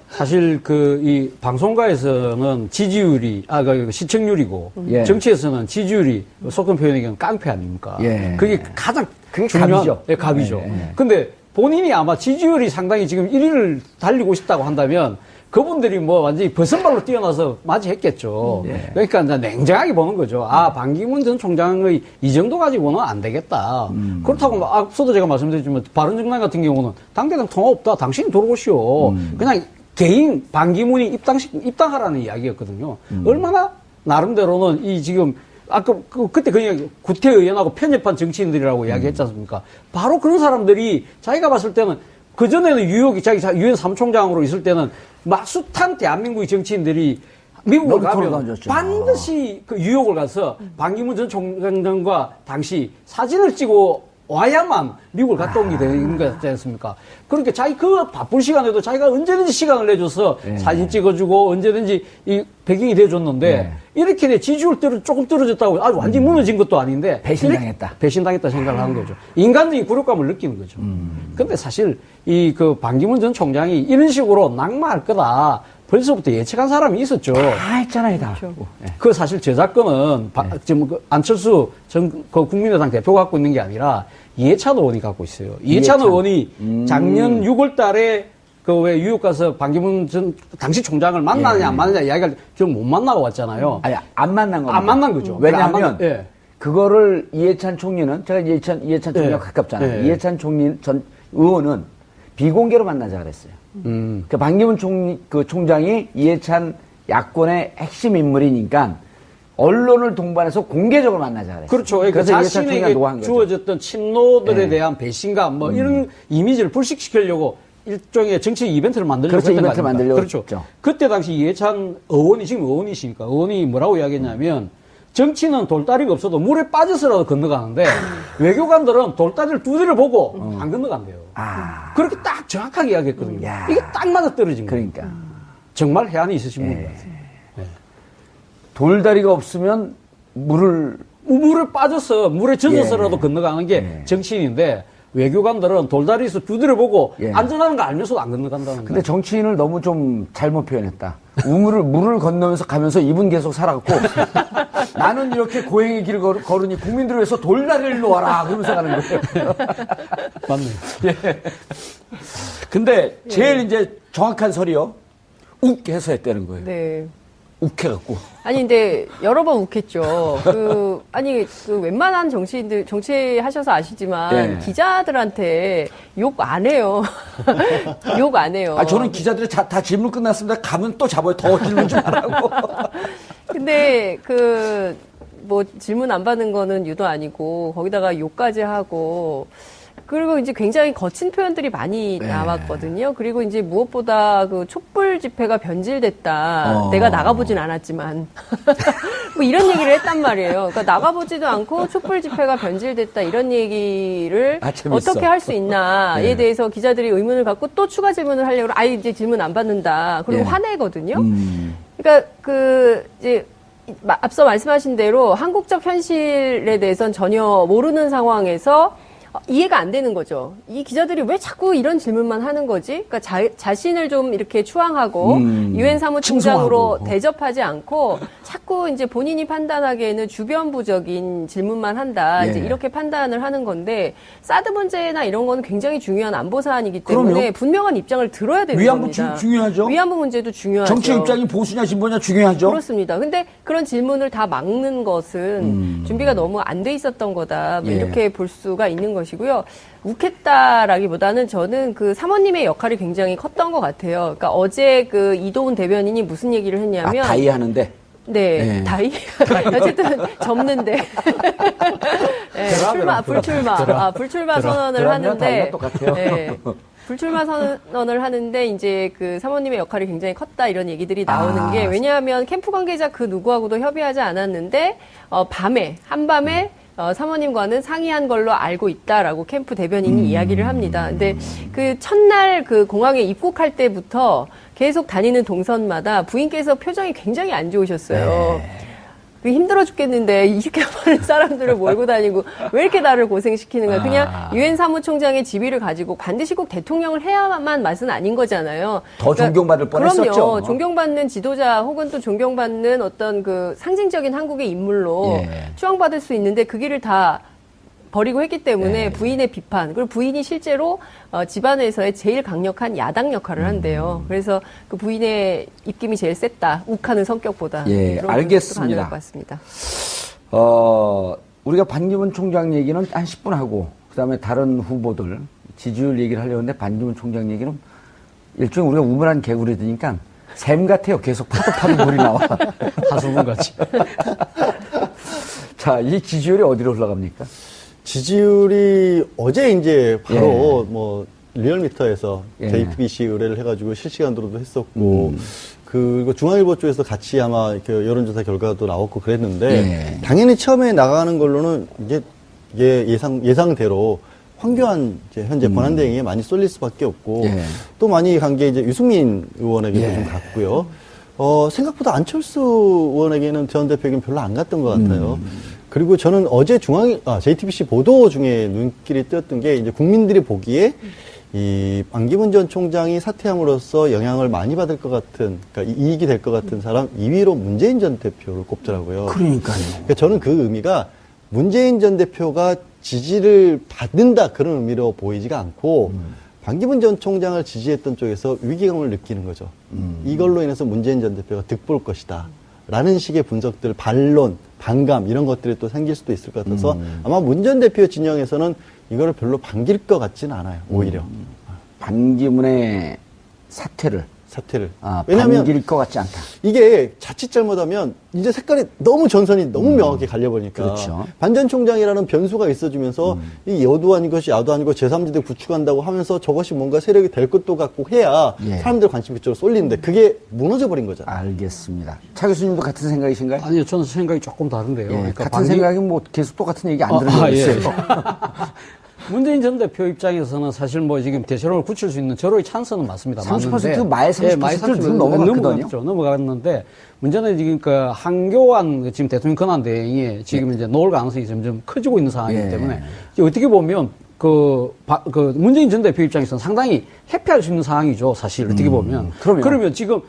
사실 이 방송가에서는 지지율이 그 시청률이고 예. 정치에서는 지지율이 속된 표현이면 깡패 아닙니까? 예. 그게 가장 그게 중요한 갑이죠. 예, 갑이죠. 예. 근데 본인이 아마 지지율이 상당히 지금 1위를 달리고 싶다고 한다면 그분들이 뭐 완전히 버선발로 뛰어나서 맞이했겠죠. 그러니까 이제 냉정하게 보는 거죠. 반기문 전 총장의 이 정도 가지고는 안 되겠다. 그렇다고 앞서도 제가 말씀드렸지만 바른정당 같은 경우는 당대당 통합 없다. 당신이 들어오시오. 그냥 개인 반기문이 입당하라는 이야기였거든요. 얼마나 나름대로는 이 지금 아까 그때 그냥 구태의원하고 편협한 정치인들이라고 이야기했지 않습니까? 바로 그런 사람들이 자기가 봤을 때는 그전에는 유엔 사무총장으로 있을 때는 숱한 대한민국의 정치인들이 미국을 가면 던졌죠. 반드시 그 뉴욕을 가서 반기문 전 총장과 당시 사진을 찍어 와야만 미국을 갔다 온 게 되는 거지 않습니까? 그러니까 자기 그 바쁜 시간에도 자기가 언제든지 시간을 내줘서 사진 찍어주고 언제든지 이 배경이 돼줬는데 이렇게 지지율 조금 떨어졌다고 아주 완전히 무너진 것도 아닌데 배신당했다. 배신당했다 생각을 하는 거죠. 인간적인 굴욕감을 느끼는 거죠. 근데 사실 반기문 전 총장이 이런 식으로 낙마할 거다. 벌써부터 예측한 사람이 있었죠. 다 했잖아요, 다. 그 사실 저작권은 지금 안철수 그 국민의당 대표가 갖고 있는 게 아니라 이해찬 의원이 갖고 있어요. 이해찬 의원이 작년 6월 달에 왜 뉴욕 가서 반기문 전 당시 총장을 만나느냐 안 만나느냐 이야기를 지금 못 만나고 왔잖아요. 아니, 안 만난 겁니다. 안 만난 거죠. 왜냐하면 예. 그거를 이해찬 총리는 제가 이해찬 총리가 가깝잖아요. 예. 이해찬 총리 전 의원은 비공개로 만나자 그랬어요. 그 반기문 총장이 이해찬 야권의 핵심 인물이니까 언론을 동반해서 공개적으로 만나자 그랬어요. 그렇죠. 그러니까 그래서 이해찬 총리가 자신에게 노한 거죠. 주어졌던 친노들에 대한 배신감 뭐 이런 이미지를 불식시키려고 일종의 정치 이벤트를 만들려고 그렇죠. 했던 거 이벤트를 아닙니까? 만들려고 그렇죠. 했죠. 그때 당시 이해찬 의원이 지금 의원이시니까 의원이 뭐라고 이야기했냐면 정치는 돌다리가 없어도 물에 빠져서라도 건너가는데 외교관들은 돌다리를 두드려 보고 안 건너간대요. 그렇게 딱 정확하게 이야기했거든요. 야. 이게 딱 맞아 떨어진 거예요. 그러니까 정말 해안이 있으신 분 같아요. 돌다리가 없으면 물을 물에 빠져서 물에 젖어서라도 건너가는 게 정치인인데 외교관들은 돌다리에서 두드려보고 안전하는 거 알면서도 안 건너간다는 거예요. 근데 정치인을 너무 좀 잘못 표현했다. 물을 건너면서 가면서 이분 계속 살아갖고 나는 이렇게 고행의 길을 걸으니 국민들을 위해서 돌다리를 놓아라 그러면서 가는 거예요. 맞네요. 예. 근데 제일 이제 정확한 설이요. 욱 해서 했다는 거예요. 네. 욱해갖고. 아니, 근데 여러 번 욱했죠. 웬만한 정치인들, 정치하셔서 아시지만, 예. 기자들한테 욕 안 해요. 욕 안 해요. 저는 기자들이 다 질문 끝났습니다. 가면 또 잡아요. 더 질문 좀 하라고. 근데 질문 안 받는 거는 유도 아니고, 거기다가 욕까지 하고, 그리고 이제 굉장히 거친 표현들이 많이 나왔거든요. 그리고 이제 무엇보다 촛불 집회가 변질됐다. 내가 나가보진 않았지만. 뭐 이런 얘기를 했단 말이에요. 그러니까 나가보지도 않고 촛불 집회가 변질됐다. 이런 얘기를 재밌어. 어떻게 할 수 있나에 대해서 기자들이 의문을 갖고 또 추가 질문을 하려고 이제 질문 안 받는다. 그리고 화내거든요. 그러니까 이제 앞서 말씀하신 대로 한국적 현실에 대해서는 전혀 모르는 상황에서 이해가 안 되는 거죠. 이 기자들이 왜 자꾸 이런 질문만 하는 거지? 그러니까 자신을 좀 이렇게 추앙하고 유엔 사무총장으로 대접하지 않고 자꾸 이제 본인이 판단하기에는 주변부적인 질문만 한다. 이제 이렇게 판단을 하는 건데 사드 문제나 이런 거는 굉장히 중요한 안보 사안이기 때문에 그럼요. 분명한 입장을 들어야 되는 위안부 겁니다. 중요하죠. 위안부 문제도 중요하죠. 정치 입장이 보수냐 진보냐 중요하죠. 그렇습니다. 근데 그런 질문을 다 막는 것은 준비가 너무 안 돼 있었던 거다. 뭐 이렇게 볼 수가 있는 것이고요. 욱했다라기보다는 저는 사모님의 역할이 굉장히 컸던 것 같아요. 그러니까 어제 이도훈 대변인이 무슨 얘기를 했냐면 다 이해하는데. 네, 네. 다이? 어쨌든 접는데. 네, 불출마 선언을 드라마랑 다이가 하는데. 똑같아요. 네, 불출마 선언을 하는데, 이제 그 사모님의 역할이 굉장히 컸다, 이런 얘기들이 나오는 게, 왜냐하면 캠프 관계자 그 누구하고도 협의하지 않았는데, 한밤에, 사모님과는 상의한 걸로 알고 있다라고 캠프 대변인이 이야기를 합니다. 근데 그 첫날 그 공항에 입국할 때부터 계속 다니는 동선마다 부인께서 표정이 굉장히 안 좋으셨어요. 그 힘들어 죽겠는데 이렇게 많은 사람들을 몰고 다니고 왜 이렇게 나를 고생시키는가. 그냥 유엔 사무총장의 지위를 가지고 반드시 꼭 대통령을 해야만 맛은 아닌 거잖아요. 더 존경받을 뻔했었죠. 그럼요. 존경받는 지도자 혹은 또 존경받는 어떤 그 상징적인 한국의 인물로 추앙받을 수 있는데 그 길을 다 버리고 했기 때문에 부인의 비판, 그리고 부인이 실제로 집안에서의 제일 강력한 야당 역할을 한대요. 그래서 그 부인의 입김이 제일 셌다. 욱하는 성격보다. 예, 그런 알겠습니다. 가능할 것 같습니다. 우리가 반기문 총장 얘기는 한 10분 하고, 그 다음에 다른 후보들 지지율 얘기를 하려고 했는데 반기문 총장 얘기는 일종의 우리가 우물한 개구리 드니까 샘 같아요. 계속 파도 물이 나와. 하수분 같이. 자, 이 지지율이 어디로 올라갑니까? 지지율이 어제 이제 바로 뭐 리얼미터에서 JTBC 의뢰를 해가지고 실시간으로도 했었고 그리고 중앙일보 쪽에서 같이 아마 이렇게 여론조사 결과도 나왔고 그랬는데 당연히 처음에 나가는 걸로는 이게 예상대로 황교안 이제 현재 권한대행에 많이 쏠릴 수밖에 없고 또 많이 간 게 이제 유승민 의원에게도 좀 갔고요. 생각보다 안철수 의원에게는 전 대표에게는 별로 안 갔던 것 같아요. 그리고 저는 어제 JTBC 보도 중에 눈길이 띄었던 게 이제 국민들이 보기에 이 반기문 전 총장이 사퇴함으로써 영향을 많이 받을 것 같은, 그러니까 이익이 될 것 같은 사람 2위로 문재인 전 대표를 꼽더라고요. 그러니까요. 그러니까 저는 그 의미가 문재인 전 대표가 지지를 받는다 그런 의미로 보이지가 않고 반기문 전 총장을 지지했던 쪽에서 위기감을 느끼는 거죠. 이걸로 인해서 문재인 전 대표가 득볼 것이다. 라는 식의 분석들, 반론, 반감 이런 것들이 또 생길 수도 있을 것 같아서 아마 문 전 대표 진영에서는 이거를 별로 반길 것 같지는 않아요. 오히려. 반기문의 사퇴를 왜냐하면 반길 것 같지 않다. 이게 자칫 잘못하면 이제 색깔이 너무 전선이 너무 명확히 갈려버리니까 그렇죠. 반 전 총장이라는 변수가 있어지면서 이 여도 아닌 것이 야도 아니고 제3지대 구축한다고 하면서 저것이 뭔가 세력이 될 것도 같고 해야 사람들 관심 그쪽으로 쏠리는데 그게 무너져버린 거잖아요. 알겠습니다. 차 교수님도 같은 생각이신가요? 아니요, 저는 생각이 조금 다른데요. 그러니까 같은 생각이 뭐 계속 똑같은 얘기 안 들은 거 있어요. 문재인 전 대표 입장에서는 사실 뭐 지금 대세론을 굳힐 수 있는 절호의 찬스는 맞습니다. 30% 마에 30%를 넘어갔거든요. 넘어갔는데 문제는 지금 그 한교안 지금 대통령 권한대행이 지금 이제 놓을 가능성이 점점 커지고 있는 상황이기 때문에 어떻게 보면 그 문재인 전 대표 입장에서는 상당히 회피할 수 있는 상황이죠. 사실 어떻게 보면. 그러면 지금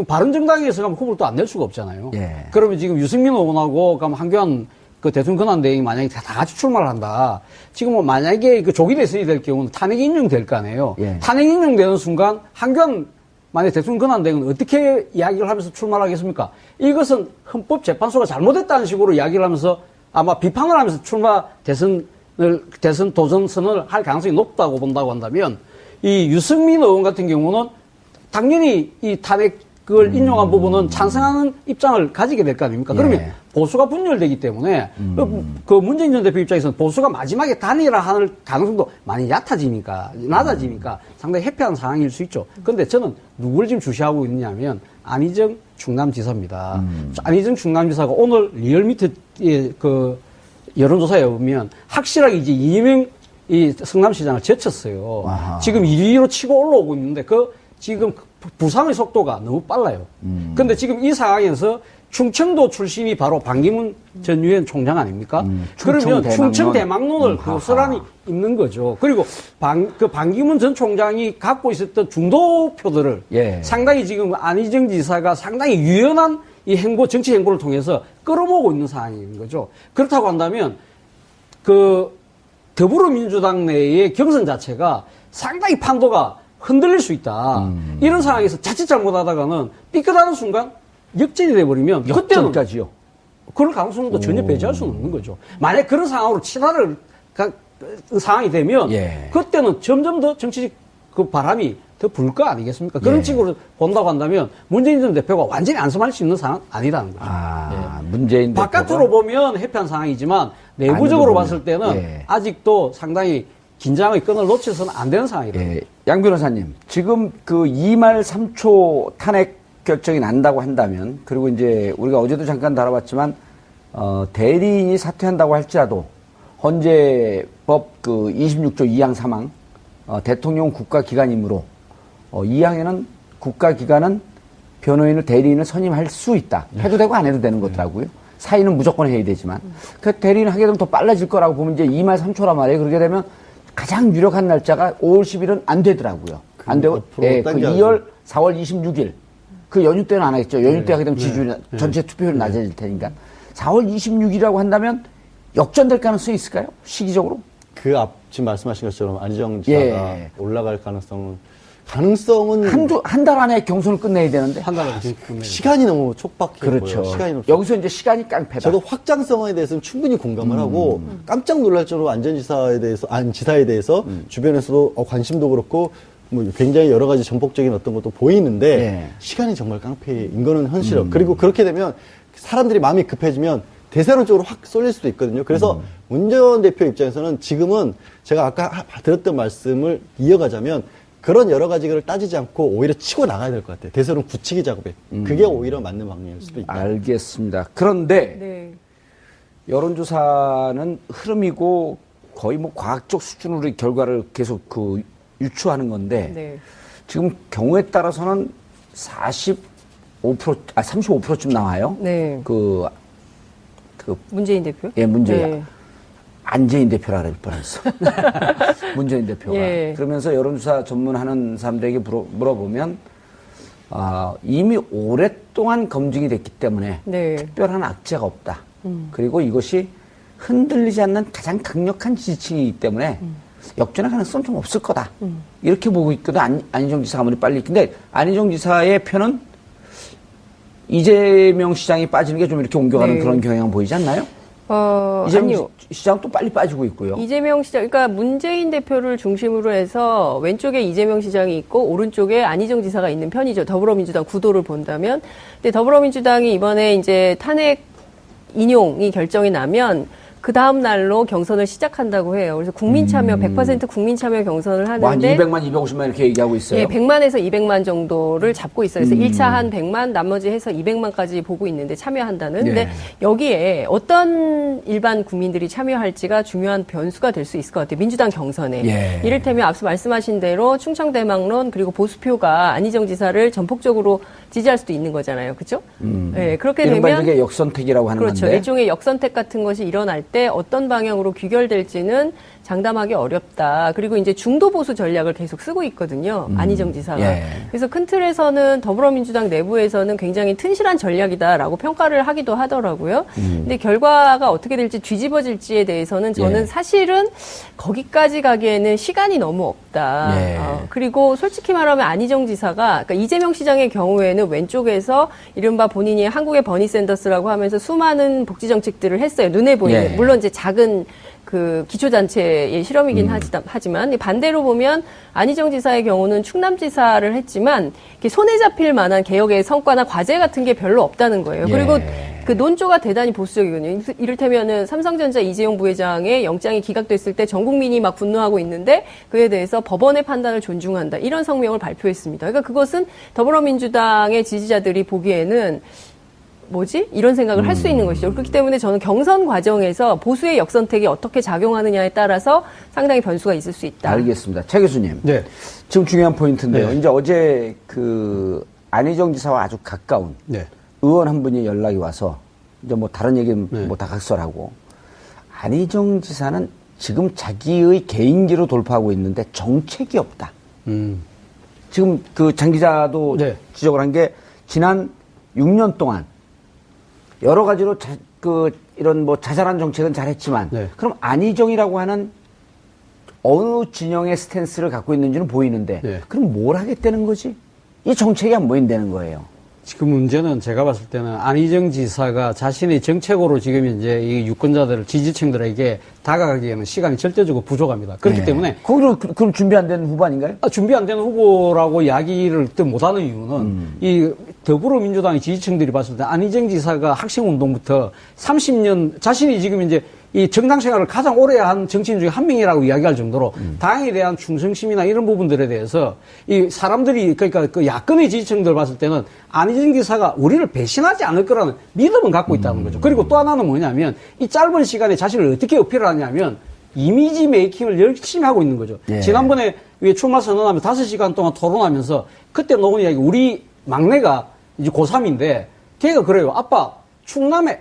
바른정당에서 가면 후보를 또 안 낼 수가 없잖아요. 그러면 지금 유승민 의원하고 그럼 한교안 그 대통령 권한대행이 만약에 다 같이 출마를 한다. 지금 뭐 만약에 그 조기 대선이 될 경우는 탄핵이 인용될 거 아니에요. 탄핵이 인용되는 순간 한교안 만약 대통령 권한대행은 어떻게 이야기를 하면서 출마를 하겠습니까? 이것은 헌법재판소가 잘못했다는 식으로 이야기를 하면서 아마 비판을 하면서 대선 도전선을 할 가능성이 높다고 본다고 한다면 이 유승민 의원 같은 경우는 당연히 이 탄핵을 인용한 부분은 찬성하는 입장을 가지게 될 거 아닙니까? 그러면 보수가 분열되기 때문에 그 문재인 전 대표 입장에서는 보수가 마지막에 단일화할 가능성도 많이 낮아지니까 상당히 회피한 상황일 수 있죠. 그런데 저는 누구를 지금 주시하고 있느냐면 안희정 충남지사입니다. 안희정 충남지사가 오늘 리얼미터의 그 여론조사에 보면 확실하게 이제 이재명 이 성남시장을 제쳤어요. 아하. 지금 1위로 치고 올라오고 있는데 지금 부상의 속도가 너무 빨라요. 근데 지금 이 상황에서 충청도 출신이 바로 반기문 전 유엔 총장 아닙니까? 그러면 충청 대망론을 고스란히 있는 거죠. 그리고 반기문 전 총장이 갖고 있었던 중도표들을 상당히 지금 안희정 지사가 상당히 유연한 이 정치 행보를 통해서 끌어모으고 있는 상황인 거죠. 그렇다고 한다면 더불어민주당 내의 경선 자체가 상당히 판도가 흔들릴 수 있다. 이런 상황에서 자칫 잘못하다가는 삐끗하는 순간 역전이 돼버리면 역전까지요. 그럴 가능성도 전혀 배제할 수는 없는 거죠. 만약 그런 상황으로 치달을 상황이 되면 그때는 점점 더 정치적 그 바람이 더 불 거 아니겠습니까? 그런 식으로 본다고 한다면 문재인 전 대표가 완전히 안심할 수 있는 상황 아니라는 거죠. 문재인 대표가 바깥으로 보면 회피한 상황이지만 내부적으로 안으로 봤을 때는 예. 아직도 상당히 긴장의 끈을 놓쳐서는 안 되는 상황이다. 예, 양 변호사님, 지금 그 2말 3초 탄핵 결정이 난다고 한다면, 그리고 이제 우리가 어제도 잠깐 다뤄봤지만, 대리인이 사퇴한다고 할지라도, 헌재법 그 26조 2항 3항, 대통령 국가기관이므로, 2항에는 국가기관은 변호인을 대리인을 선임할 수 있다. 해도 되고 안 해도 되는 것더라고요. 사인은 무조건 해야 되지만. 그 대리인 하게 되면 더 빨라질 거라고 보면 이제 2말 3초란 말이에요. 그렇게 되면 가장 유력한 날짜가 5월 10일은 안 되더라고요. 안 되고, 예, 그 2월, 4월 26일. 그 연휴 때는 안 하겠죠. 연휴 때 하게 되면 지지율, 전체 투표율이 낮아질 테니까. 4월 26일이라고 한다면 역전될 가능성이 있을까요? 시기적으로? 그 앞 지금 말씀하신 것처럼 안희정 지사가 올라갈 가능성은 한 달 안에 경선을 끝내야 되는데. 한 달에 시간이 너무 촉박해 그렇죠. 보여요. 시간이 너무 여기서 이제 시간이 깡패다. 저도 확장성에 대해서는 충분히 공감을 하고 깜짝 놀랄 정도로 안 지사에 대해서 주변에서도 관심도 그렇고 뭐 굉장히 여러 가지 전폭적인 어떤 것도 보이는데 예. 시간이 정말 깡패인 거는 현실이에요. 그리고 그렇게 되면 사람들이 마음이 급해지면 대세론적으로 확 쏠릴 수도 있거든요. 그래서 문 전 대표 입장에서는 지금은 제가 아까 드렸던 말씀을 이어가자면 그런 여러 가지를 따지지 않고 오히려 치고 나가야 될 것 같아요. 대세론 굳히기 작업에. 그게 오히려 맞는 방향일 수도 있다. 알겠습니다. 그런데 네. 여론조사는 흐름이고 거의 뭐 과학적 수준으로 결과를 계속 그 유추하는 건데 네. 지금 경우에 따라서는 35%쯤 나와요. 네. 그 문재인 대표? 예, 문재인. 네. 안재인 대표라 그럴 뻔했어. 문재인 대표가. 예. 그러면서 여론조사 전문하는 사람들에게 물어보면, 이미 오랫동안 검증이 됐기 때문에 네. 특별한 악재가 없다. 그리고 이것이 흔들리지 않는 가장 강력한 지지층이기 때문에 역전의 가능성은 좀 없을 거다. 이렇게 보고 있거든. 안희정 지사가 아무리 빨리. 근데 안희정 지사의 표는 이재명 시장이 빠지는 게 좀 이렇게 옮겨가는 네. 그런 경향 보이지 않나요? 이재명 아니요. 시장 또 빨리 빠지고 있고요. 이재명 시장, 그러니까 문재인 대표를 중심으로 해서 왼쪽에 이재명 시장이 있고 오른쪽에 안희정 지사가 있는 편이죠. 더불어민주당 구도를 본다면. 근데 더불어민주당이 이번에 이제 탄핵 인용이 결정이 나면 그 다음 날로 경선을 시작한다고 해요. 그래서 국민 참여, 100% 국민 참여 경선을 뭐 한 하는데 200만, 250만 이렇게 얘기하고 있어요. 예, 100만에서 200만 정도를 잡고 있어요. 그래서 1차 한 100만, 나머지 해서 200만까지 보고 있는데 참여한다는. 근데 예. 여기에 어떤 일반 국민들이 참여할지가 중요한 변수가 될 수 있을 것 같아요. 민주당 경선에. 예. 이를테면 앞서 말씀하신 대로 충청대망론 그리고 보수표가 안희정 지사를 전폭적으로 지지할 수도 있는 거잖아요. 그렇죠? 예, 그렇게 이른바 되면 이게 역선택이라고 하는 그렇죠. 건데. 일종의 역선택 같은 것이 일어날 때 어떤 방향으로 귀결될지는 장담하기 어렵다. 그리고 이제 중도 보수 전략을 계속 쓰고 있거든요. 안희정 지사가. 예. 그래서 큰 틀에서는 더불어민주당 내부에서는 굉장히 튼실한 전략이다라고 평가를 하기도 하더라고요. 근데 결과가 어떻게 될지 뒤집어질지에 대해서는 저는 예. 사실은 거기까지 가기에는 시간이 너무 없다. 예. 그리고 솔직히 말하면 안희정 지사가 그러니까 이재명 시장의 경우에는 왼쪽에서 이른바 본인이 한국의 버니 샌더스라고 하면서 수많은 복지 정책들을 했어요. 눈에 보이는. 예. 물론 이제 작은 그 기초단체의 실험이긴 하지만 반대로 보면 안희정 지사의 경우는 충남지사를 했지만 이렇게 손에 잡힐 만한 개혁의 성과나 과제 같은 게 별로 없다는 거예요. 예. 그리고 그 논조가 대단히 보수적이거든요. 이를테면은 삼성전자 이재용 부회장의 영장이 기각됐을 때 전 국민이 막 분노하고 있는데 그에 대해서 법원의 판단을 존중한다. 이런 성명을 발표했습니다. 그러니까 그것은 더불어민주당의 지지자들이 보기에는 뭐지? 이런 생각을 할 수 있는 것이죠. 그렇기 때문에 저는 경선 과정에서 보수의 역선택이 어떻게 작용하느냐에 따라서 상당히 변수가 있을 수 있다. 알겠습니다. 최 교수님. 네. 지금 중요한 포인트인데요. 네. 이제 어제 그 안희정 지사와 아주 가까운 네. 의원 한 분이 연락이 와서 이제 뭐 다른 얘기는 네. 뭐 다 각설하고 안희정 지사는 지금 자기의 개인기로 돌파하고 있는데 정책이 없다. 지금 그 장 기자도 네. 지적을 한 게 지난 6년 동안 여러 가지로 이런 뭐 자잘한 정책은 잘했지만 네. 그럼 안희정이라고 하는 어느 진영의 스탠스를 갖고 있는지는 보이는데 네. 그럼 뭘 하겠다는 거지? 이 정책이 안 보인다는 거예요. 지금 문제는 제가 봤을 때는 안희정 지사가 자신의 정책으로 지금 이제 이 유권자들, 지지층들에게 다가가기에는 시간이 절대적으로 부족합니다. 그렇기 네. 때문에 거기로 그럼 준비 안 된 후보 아닌가요? 준비 안 된 후보라고 이야기를 또 못하는 이유는 이 더불어민주당의 지지층들이 봤을 때 안희정 지사가 학생운동부터 30년 자신이 지금 이제 이 정당 생활을 가장 오래 한 정치인 중에 한 명이라고 이야기할 정도로 당에 대한 충성심이나 이런 부분들에 대해서 이 사람들이 그러니까 그 야권의 지지층들 봤을 때는 안희정 지사가 우리를 배신하지 않을 거라는 믿음은 갖고 있다는 거죠. 그리고 또 하나는 뭐냐면 이 짧은 시간에 자신을 어떻게 어필을 하냐면 이미지 메이킹을 열심히 하고 있는 거죠. 예. 지난번에 왜 출마 선언하면 5시간 동안 토론하면서 그때 놓은 이야기 우리 막내가 이제 고3인데 걔가 그래요. 아빠 충남의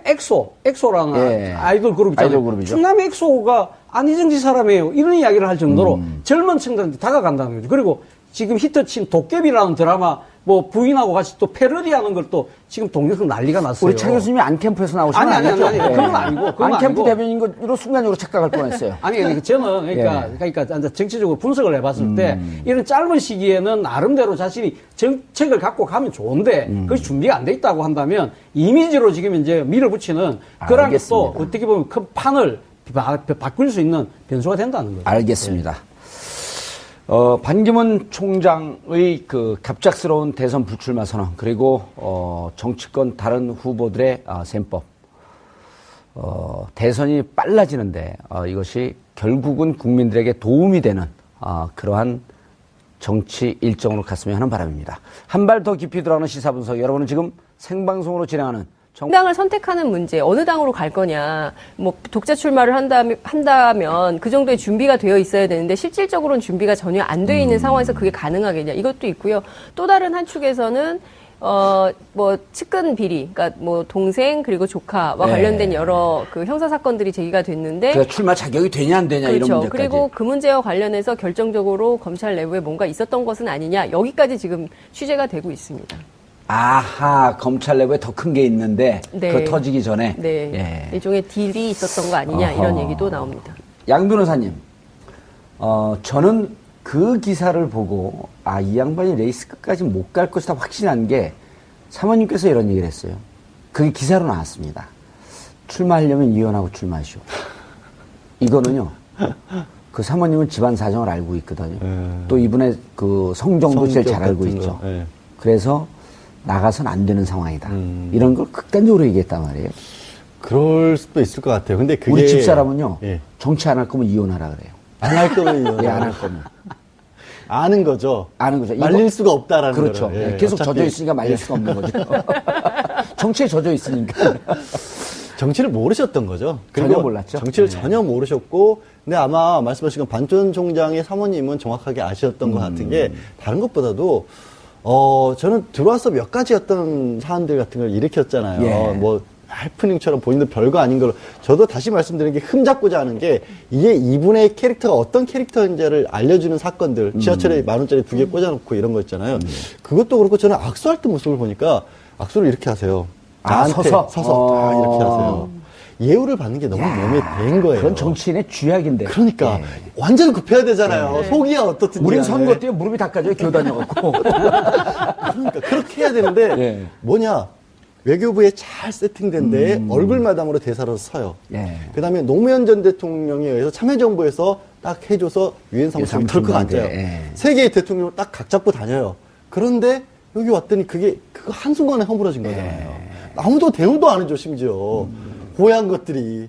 엑소라는 예. 아이돌 그룹 있잖아요. 아이돌 그룹이죠. 충남의 엑소가 안희정 지사람이에요. 이런 이야기를 할 정도로 젊은 층들한테 다가간다는 거죠. 그리고 지금 히트친 도깨비라는 드라마 뭐 부인하고 같이 또 패러디하는 걸 또 지금 동네에서 난리가 났어요. 우리 차 교수님이 안캠프에서 나오신 거 아니, 아니죠? 그건 아니고, 그건 안캠프 아니고. 대변인 거로 순간적으로 착각할 뻔했어요. 아니, 저는, 그러니까 정치적으로 분석을 해봤을 때, 이런 짧은 시기에는 나름대로 자신이 정책을 갖고 가면 좋은데, 그것이 준비가 안 돼 있다고 한다면, 이미지로 지금 이제 밀어붙이는, 그런 것도 알겠습니다. 어떻게 보면 큰 판을 바꿀 수 있는 변수가 된다는 거죠. 알겠습니다. 반기문 총장의 그 갑작스러운 대선 불출마 선언, 그리고, 정치권 다른 후보들의 셈법, 대선이 빨라지는데, 이것이 결국은 국민들에게 도움이 되는, 그러한 정치 일정으로 갔으면 하는 바람입니다. 한 발 더 깊이 들어가는 시사 분석, 여러분은 지금 생방송으로 진행하는 당을 선택하는 문제, 어느 당으로 갈 거냐, 뭐 독자 출마를 한다면 그 정도의 준비가 되어 있어야 되는데 실질적으로는 준비가 전혀 안 돼 있는 상황에서 그게 가능하겠냐, 이것도 있고요. 또 다른 한 축에서는 뭐 측근 비리, 그러니까 뭐 동생 그리고 조카와 네. 관련된 여러 그 형사 사건들이 제기가 됐는데, 그 출마 자격이 되냐 안 되냐 그렇죠. 이런 문제까지. 그리고 그 문제와 관련해서 결정적으로 검찰 내부에 뭔가 있었던 것은 아니냐, 여기까지 지금 취재가 되고 있습니다. 아하, 검찰 내부에 더 큰 게 있는데 네. 그 터지기 전에. 네, 예. 일종의 딜이 있었던 거 아니냐, 어허. 이런 얘기도 나옵니다. 양 변호사님, 저는 그 기사를 보고 이 양반이 레이스 끝까지 못 갈 것이다 확신한 게 사모님께서 이런 얘기를 했어요. 그게 기사로 나왔습니다. 출마하려면 이혼하고 출마하시오. 이거는요. 그 사모님은 집안 사정을 알고 있거든요. 또 이분의 그 성정도 제일 잘 알고 같은 있죠. 거, 예. 그래서 나가선 안 되는 상황이다. 이런 걸 극단적으로 얘기했단 말이에요. 그럴 수도 있을 것 같아요. 근데 그게 우리 집사람은요. 예. 정치 안 할 거면 이혼하라 그래요. 안 할 거면 예, 안 할 거면. 아는 거죠. 아는 거죠. 말릴 수가 없다라는 그렇죠. 거를. 예, 계속 어차피 젖어 있으니까 말릴 수가 없는 거죠. 정치에 젖어 있으니까. 정치를 모르셨던 거죠. 전혀 몰랐죠. 정치를 네. 전혀 모르셨고, 근데 아마 말씀하신 건 반전 총장의 사모님은 정확하게 아셨던 것 같은 게, 다른 것보다도 저는 들어와서 몇 가지 어떤 사안들 같은 걸 일으켰잖아요. 예. 뭐 해프닝처럼 보이는데 별거 아닌 걸로. 저도 다시 말씀드리는 게 흠잡고자 하는 게, 이게 이분의 캐릭터가 어떤 캐릭터인지를 알려주는 사건들, 지하철에 10,000원짜리 2개 꽂아놓고 이런 거 있잖아요. 그것도 그렇고 저는 악수할 때 모습을 보니까 악수를 이렇게 하세요. 나한테 서서? 딱 이렇게 하세요. 예우를 받는 게 너무 몸에 된 거예요. 그건 정치인의 쥐약인데. 그러니까 예. 완전 급해야 되잖아요. 속이야 어떻든지. 우린 간에. 선거 때 무릎이 닦아져요. 교다녀갖고. 그러니까 그렇게 해야 되는데 예. 뭐냐, 외교부에 잘 세팅된 데에 얼굴 마담으로 대사로 서요. 예. 그다음에 노무현 전 대통령에 의해서 참여정부에서 딱 해줘서 유엔 사무실에 털컥 앉아요. 예. 세 개의 대통령을 딱 각 잡고 다녀요. 그런데 여기 왔더니 그거 한순간에 허물어진 거잖아요. 아무도 대우도 안 해줘, 심지어. 고향 것들이.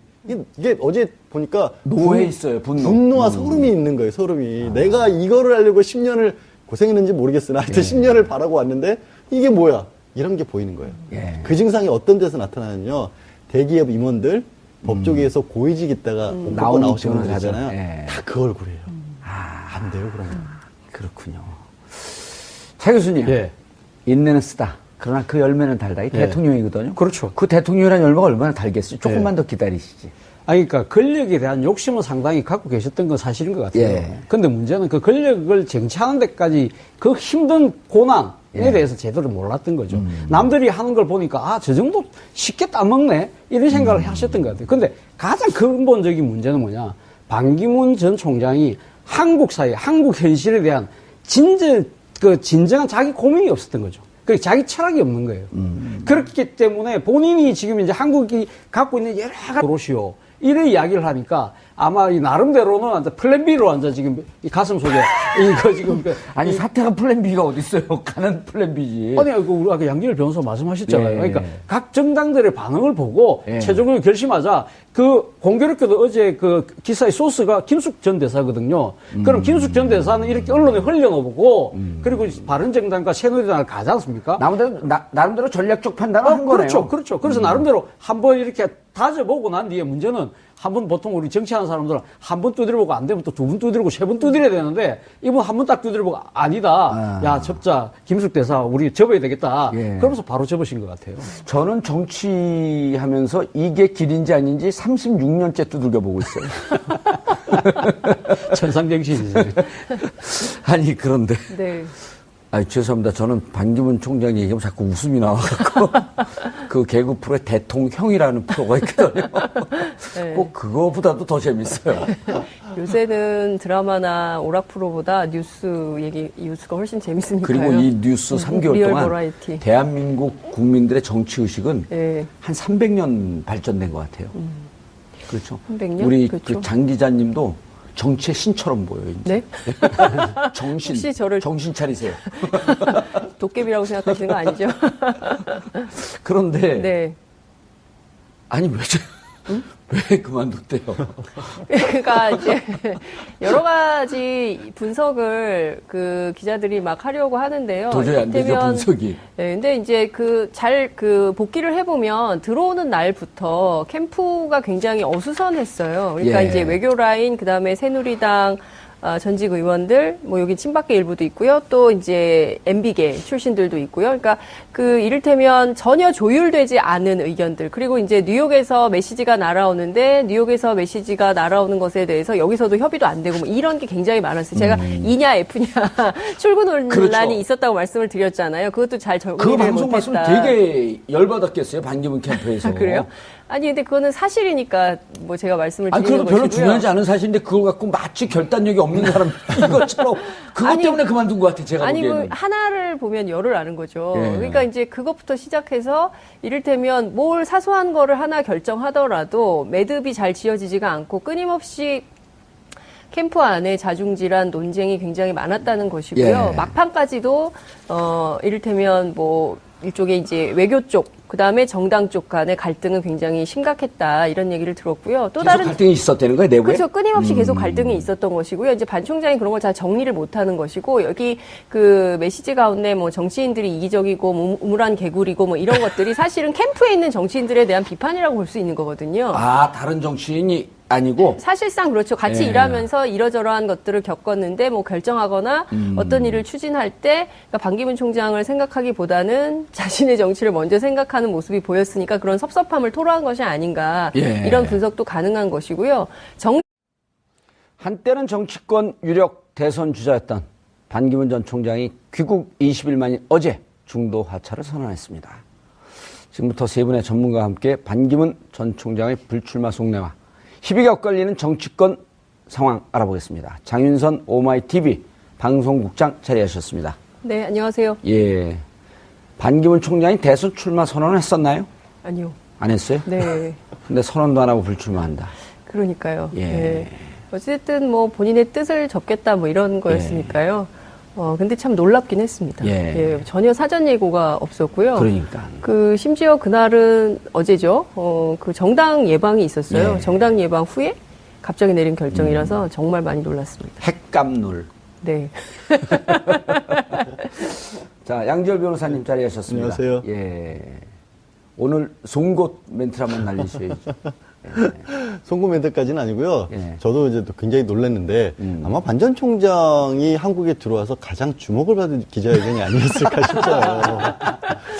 이게 어제 보니까 노에 있어요, 분노. 분노와 소름이 있는 거예요, 소름이. 내가 이거를 하려고 10년을 고생했는지 모르겠으나 하여튼 10년을 바라고 왔는데 이게 뭐야? 이런 게 보이는 거예요. 예. 그 증상이 어떤 데서 나타나냐면요. 대기업 임원들, 법조계에서 고위직 있다가 옷 벗고 나오는 나오시는 분들 변호사죠. 있잖아요. 예. 다 그 얼굴이에요. 안 돼요, 그런 거. 그렇군요. 차 교수님. 예. 인내는 쓰다. 그러나 그 열매는 달다. 이 대통령이거든요. 그렇죠. 그 대통령이라는 열매가 얼마나 달겠어요. 조금만 더 기다리시지. 아니, 그러니까 권력에 대한 욕심은 상당히 갖고 계셨던 건 사실인 것 같아요. 예. 근데 문제는 그 권력을 쟁취하는 데까지 그 힘든 고난에 예. 대해서 제대로 몰랐던 거죠. 남들이 하는 걸 보니까 저 정도 쉽게 따먹네? 이런 생각을 하셨던 것 같아요. 근데 가장 근본적인 문제는 뭐냐? 반기문 전 총장이 한국 사회, 한국 현실에 대한 진정한 자기 고민이 없었던 거죠. 그 자기 철학이 없는 거예요. 그렇기 때문에 본인이 지금 이제 한국이 갖고 있는 여러 가지 도로시오 이런 이야기를 하니까 아마 이 나름대로는 완전 플랜 B로 완전 지금 이 가슴 속에 이거 지금 아니 사태가 플랜 B가 어디 있어요? 가는 플랜 B지. 아니 그 우리 아까 양지열 변호사 말씀하셨잖아요. 예. 그러니까 각 정당들의 반응을 보고 예. 최종적으로 결심하자. 그 공교롭게도 어제 그 기사의 소스가 김숙 전 대사거든요. 그럼 김숙 전 대사는 이렇게 언론에 흘려놓고 그리고 바른정당과 새누리당을 가지 않습니까? 나름대로 전략적 판단을 한 거네요. 그렇죠, 그렇죠. 그래서 나름대로 한번 이렇게 다져보고 난 뒤에 문제는 한 번 보통 우리 정치하는 사람들은 한 번 두드려보고 안 되면 또 두 번 두드리고 세 번 두드려야 되는데 이분 한 번 딱 두드려보고 아니다. 야, 접자. 김숙 대사 우리 접어야 되겠다. 예. 그러면서 바로 접으신 것 같아요. 저는 정치하면서 이게 길인지 아닌지 36년째 두들겨 보고 있어요. 천상정신이죠. 아니 그런데 네. 아니 죄송합니다. 저는 반기문 총장 얘기하면 자꾸 웃음이 나와갖고 그 개그 프로에 대통령이라는 프로가 있거든요. 네. 꼭 그거보다도 더 재밌어요. 요새는 드라마나 오락 프로보다 뉴스가 훨씬 재밌으니까요. 그리고 이 뉴스 3개월 리얼 동안 버라이티. 대한민국 국민들의 정치 의식은 네. 한 300년 발전된 것 같아요. 그렇죠. 300년? 우리 그렇죠. 그 장 기자님도 정치의 신처럼 보여요. 이제. 네? 정신. 혹시 저를 정신 차리세요. 도깨비라고 생각하시는 거 아니죠? 그런데 네. 아니 왜 그만뒀대요? 그러니까 이제 여러 가지 분석을 그 기자들이 막 하려고 하는데요. 도저히 안 되죠, 이를테면 분석이. 네, 근데 이제 복귀를 해보면 들어오는 날부터 캠프가 굉장히 어수선했어요. 그러니까 예. 이제 외교 라인, 그 다음에 새누리당, 전직 의원들, 뭐 여기 친박계 일부도 있고요. 또 이제 MB계 출신들도 있고요. 그러니까 그 이를테면 전혀 조율되지 않은 의견들. 그리고 이제 뉴욕에서 메시지가 날아오는데 뉴욕에서 메시지가 날아오는 것에 대해서 여기서도 협의도 안 되고 뭐 이런 게 굉장히 많았어요. 제가 E냐 F냐 출구 논란이 그렇죠. 있었다고 말씀을 드렸잖아요. 그것도 잘 그 정리를 방송 못했다. 말씀 되게 열받았겠어요. 반기문 캠프에서. 아, 그래요? 아니 근데 그거는 사실이니까 뭐 제가 말씀을 드리는 아니, 그래도 별로 것이고요. 중요하지 않은 사실인데 그걸 갖고 마치 결단력이 없는 사람 이것처럼 그것 아니, 때문에 그만둔 것 같아, 제가 아니, 보기에는. 뭐, 하나를 보면 열을 아는 거죠. 예. 그러니까 이제 그것부터 시작해서 이를테면 뭘 사소한 거를 하나 결정하더라도 매듭이 잘 지어지지가 않고 끊임없이 캠프 안에 자중질환 논쟁이 굉장히 많았다는 것이고요. 예. 막판까지도, 이를테면 뭐, 일종의 이제 외교 쪽, 그 다음에 정당 쪽 간의 갈등은 굉장히 심각했다. 이런 얘기를 들었고요. 또 계속 다른. 갈등이 있었다는 거예요, 내부에? 그렇죠. 끊임없이 계속 갈등이 있었던 것이고요. 이제 반 총장이 그런 걸 잘 정리를 못하는 것이고 여기 그 메시지 가운데 뭐 정치인들이 이기적이고 뭐 우물한 개구리고 뭐 이런 것들이 사실은 캠프에 있는 정치인들에 대한 비판이라고 볼 수 있는 거거든요. 아, 다른 정치인이 아니고? 사실상 그렇죠. 같이 예. 일하면서 이러저러한 것들을 겪었는데 뭐 결정하거나 어떤 일을 추진할 때 그러니까 반기문 총장을 생각하기보다는 자신의 정치를 먼저 생각하는 모습이 보였으니까 그런 섭섭함을 토로한 것이 아닌가 예. 이런 분석도 가능한 것이고요. 한때는 정치권 유력 대선 주자였던 반기문 전 총장이 귀국 20일 만인 어제 중도 하차를 선언했습니다. 지금부터 세 분의 전문가와 함께 반기문 전 총장의 불출마 속내와 희비가 엇갈리는 정치권 상황 알아보겠습니다. 장윤선 오마이TV 방송국장 자리하셨습니다. 네, 안녕하세요. 예, 반기문 총장이 대선 출마 선언을 했었나요? 아니요. 안 했어요? 네. 근데 선언도 안 하고 불출마한다. 그러니까요. 예. 네. 어쨌든 뭐 본인의 뜻을 적겠다 뭐 이런 거였으니까요. 근데 참 놀랍긴 했습니다. 예. 전혀 사전 예고가 없었고요. 그러니까. 심지어 그날은 어제죠. 그 정당 예방이 있었어요. 예. 정당 예방 후에 갑자기 내린 결정이라서 정말 많이 놀랐습니다. 핵감놀. 네. 자, 양지열 변호사님 자리하셨습니다. 안녕하세요. 예. 오늘 송곳 멘트를 한번 날리셔야죠. 송구 멘트까지는 아니고요. 예. 저도 이제 또 굉장히 놀랐는데 아마 반 전 총장이 한국에 들어와서 가장 주목을 받은 기자회견이 아니었을까 싶어요.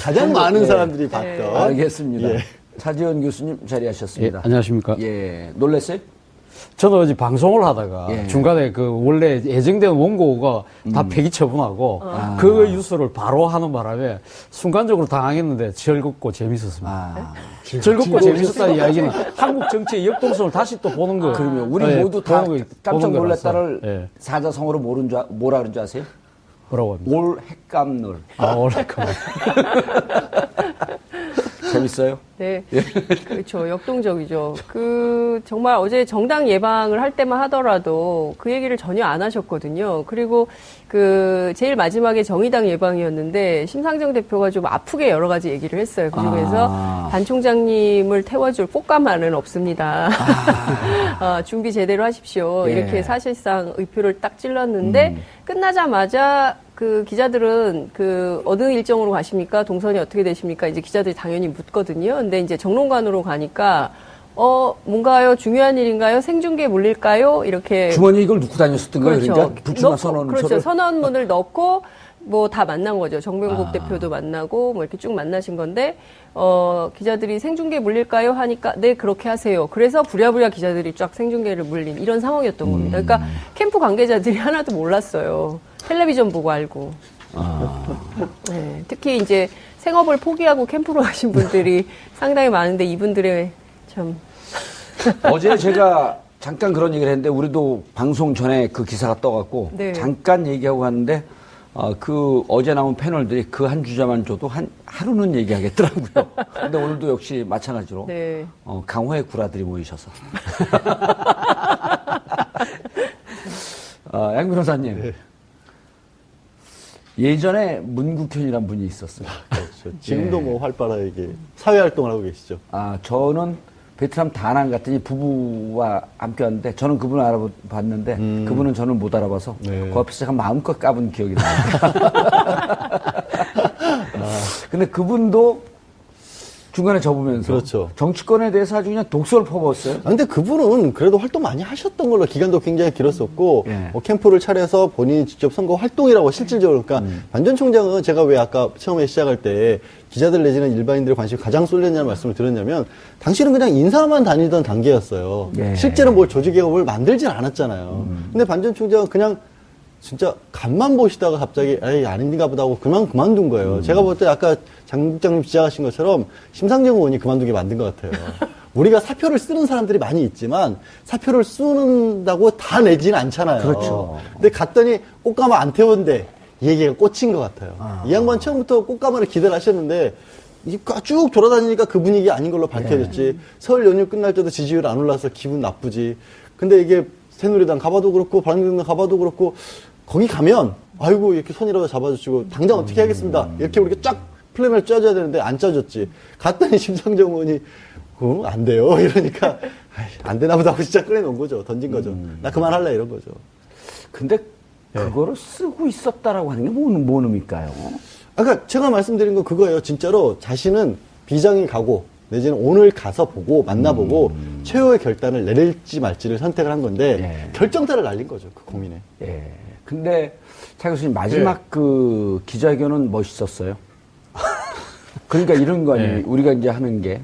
가장 많은 사람들이 봤던. 알겠습니다. 예. 차지원 교수님 자리하셨습니다. 안녕하십니까. 예. 놀랐어요? 저도 어제 방송을 하다가 예. 중간에 그 원래 예정된 원고가 다 폐기 처분하고 그 뉴스를 바로 하는 바람에 순간적으로 당황했는데 즐겁고 재밌었습니다. 아. 즐겁고 재밌었다는 이야기는 한국 정치의 역동성을 다시 또 보는 거. 그러면 우리 예, 모두 다 보는 거- 깜짝 보는 거라서. 놀랐다를 예. 사자성어로 뭐라 그런 줄 아세요? 뭐라고 합니다. 올 핵감놀. 올해까지. 재밌어요? 네. 그렇죠. 역동적이죠. 정말 어제 정당 예방을 할 때만 하더라도 그 얘기를 전혀 안 하셨거든요. 그리고 제일 마지막에 정의당 예방이었는데 심상정 대표가 좀 아프게 여러 가지 얘기를 했어요. 그 중에서 반 총장님을 태워줄 꽃가마는 없습니다. 준비 제대로 하십시오. 예. 이렇게 사실상 의표를 딱 찔렀는데 끝나자마자 기자들은 어느 일정으로 가십니까? 동선이 어떻게 되십니까? 이제 기자들이 당연히 묻거든요. 근데 이제 정론관으로 가니까, 뭔가요? 중요한 일인가요? 생중계 물릴까요? 이렇게. 주머니에 이걸 넣고 다녔었던 거예요? 그렇죠. 그러니까 불출마 선언서를. 그렇죠. 선언문을 넣고, 뭐 다 만난 거죠. 정병국 아. 대표도 만나고, 뭐 이렇게 쭉 만나신 건데, 기자들이 생중계 물릴까요? 하니까, 네, 그렇게 하세요. 그래서 부랴부랴 기자들이 쫙 생중계를 물린 이런 상황이었던 겁니다. 그러니까 캠프 관계자들이 하나도 몰랐어요. 텔레비전 보고 알고. 네, 특히 이제 생업을 포기하고 캠프로 가신 분들이 상당히 많은데 이분들의 참. 어제 제가 잠깐 그런 얘기를 했는데 우리도 방송 전에 그 기사가 떠갖고 네. 잠깐 얘기하고 갔는데 어제 나온 패널들이 그 한 주자만 줘도 하루는 얘기하겠더라고요. 근데 오늘도 역시 마찬가지로 네. 강호의 구라들이 모이셔서. 양 변호사님. 네. 예전에 문국현이란 분이 있었어요. 그렇죠. 지금도 뭐 활발하게 사회 활동을 하고 계시죠. 저는 베트남 다낭 갔더니 부부와 함께 왔는데 저는 그분을 알아봤는데 그분은 저는 못 알아봐서 네. 그 앞에서 제가 마음껏 까본 기억이 나요. 근데 그분도 중간에 접으면서 그렇죠. 정치권에 대해서 아주 그냥 독서를 퍼부었어요. 근데 그분은 그래도 활동 많이 하셨던 걸로 기간도 굉장히 길었었고 예. 캠프를 차려서 본인이 직접 선거 활동이라고 실질적으로 그러니까 반 전 총장은 제가 왜 아까 처음에 시작할 때 기자들 내지는 일반인들의 관심이 가장 쏠렸냐는 말씀을 드렸냐면 당시는 그냥 인사만 다니던 단계였어요. 예. 실제로 뭘 조직개혁을 만들진 않았잖아요. 근데 반 전 총장은 그냥 진짜 간만 보시다가 갑자기 에이 아닌가 보다 하고 그만둔 거예요. 제가 볼 때 아까 장 국장님 지적하신 것처럼 심상정 의원이 그만두게 만든 것 같아요. 우리가 사표를 쓰는 사람들이 많이 있지만 사표를 쓰는다고 다 내지는 않잖아요. 그렇죠. 근데 갔더니 꽃가마 안 태웠는데 이 얘기가 꽂힌 것 같아요. 이 양반 처음부터 꽃가마를 기대를 하셨는데 쭉 돌아다니니까 그 분위기 아닌 걸로 밝혀졌지. 설 연휴 끝날 때도 지지율 안 올라서 기분 나쁘지. 근데 이게 새누리당 가봐도 그렇고 바른정당 가봐도 그렇고 거기 가면 아이고 이렇게 손이라도 잡아주시고 당장 어떻게 하겠습니다. 이렇게 우리가 쫙 플랜을 짜줘야 되는데 안 짜줬지. 갔더니 심상정 의원이 그건 안 돼요. 이러니까 안 되나 보다 하고 진짜 꺼내놓은 거죠. 던진 거죠. 나 그만할래 이런 거죠. 근데 그거를 쓰고 있었다라고 하는 게 뭔 의미일까요? 아까 제가 말씀드린 건 그거예요. 진짜로 자신은 비장이 가고 내지는 오늘 가서 보고 만나보고 최후의 결단을 내릴지 말지를 선택을 한 건데 예. 결정타를 날린 거죠. 그 고민에. 예. 근데 차 교수님 마지막 그 기자회견은 멋있었어요. 그러니까 이런 거 아니에요. 우리가 이제 하는 게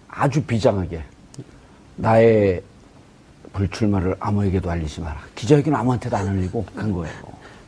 아주 비장하게 나의 불출마를 아무에게도 알리지 마라. 기자회견 아무한테도 안 알리고 간 거예요.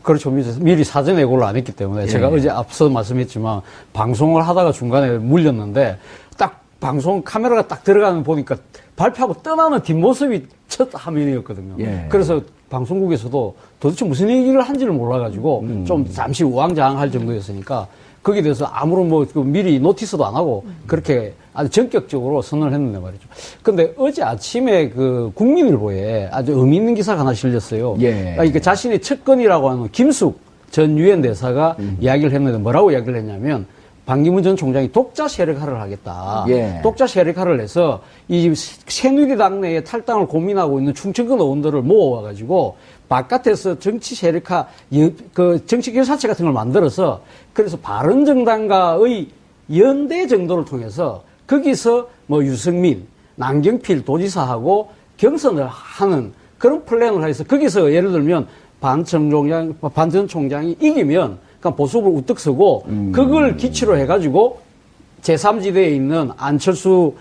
그렇죠. 미리 사전에 예고를 안 했기 때문에 제가 어제 앞서 말씀했지만 방송을 하다가 중간에 물렸는데 딱 방송 카메라가 딱 들어가는 보니까 발표하고 떠나는 뒷모습이 첫 화면이었거든요. 예. 그래서 방송국에서도 도대체 무슨 얘기를 한지를 몰라가지고 좀 잠시 우왕좌왕할 정도였으니까 거기에 대해서 아무런 미리 노티스도 안 하고 그렇게 아주 전격적으로 선언을 했는데 말이죠. 근데 어제 아침에 그 국민일보에 아주 의미 있는 기사가 하나 실렸어요. 예. 이게 자신의 측근이라고 하는 김숙 전 유엔 대사가 이야기를 했는데 뭐라고 이야기를 했냐면 반기문 전 총장이 독자 세력화를 하겠다. 예. 독자 세력화를 해서 이 새누리당 내에 탈당을 고민하고 있는 충청권 의원들을 모아가지고 바깥에서 정치 세력화, 정치 교사체 같은 걸 만들어서 그래서 바른정당과의 연대 정도를 통해서 거기서 유승민, 남경필 도지사하고 경선을 하는 그런 플랜을 해서 거기서 예를 들면 반 전 총장이 이기면 그러니까 보수를 우뚝 서고 그걸 기치로 해가지고 제3지대에 있는 안철수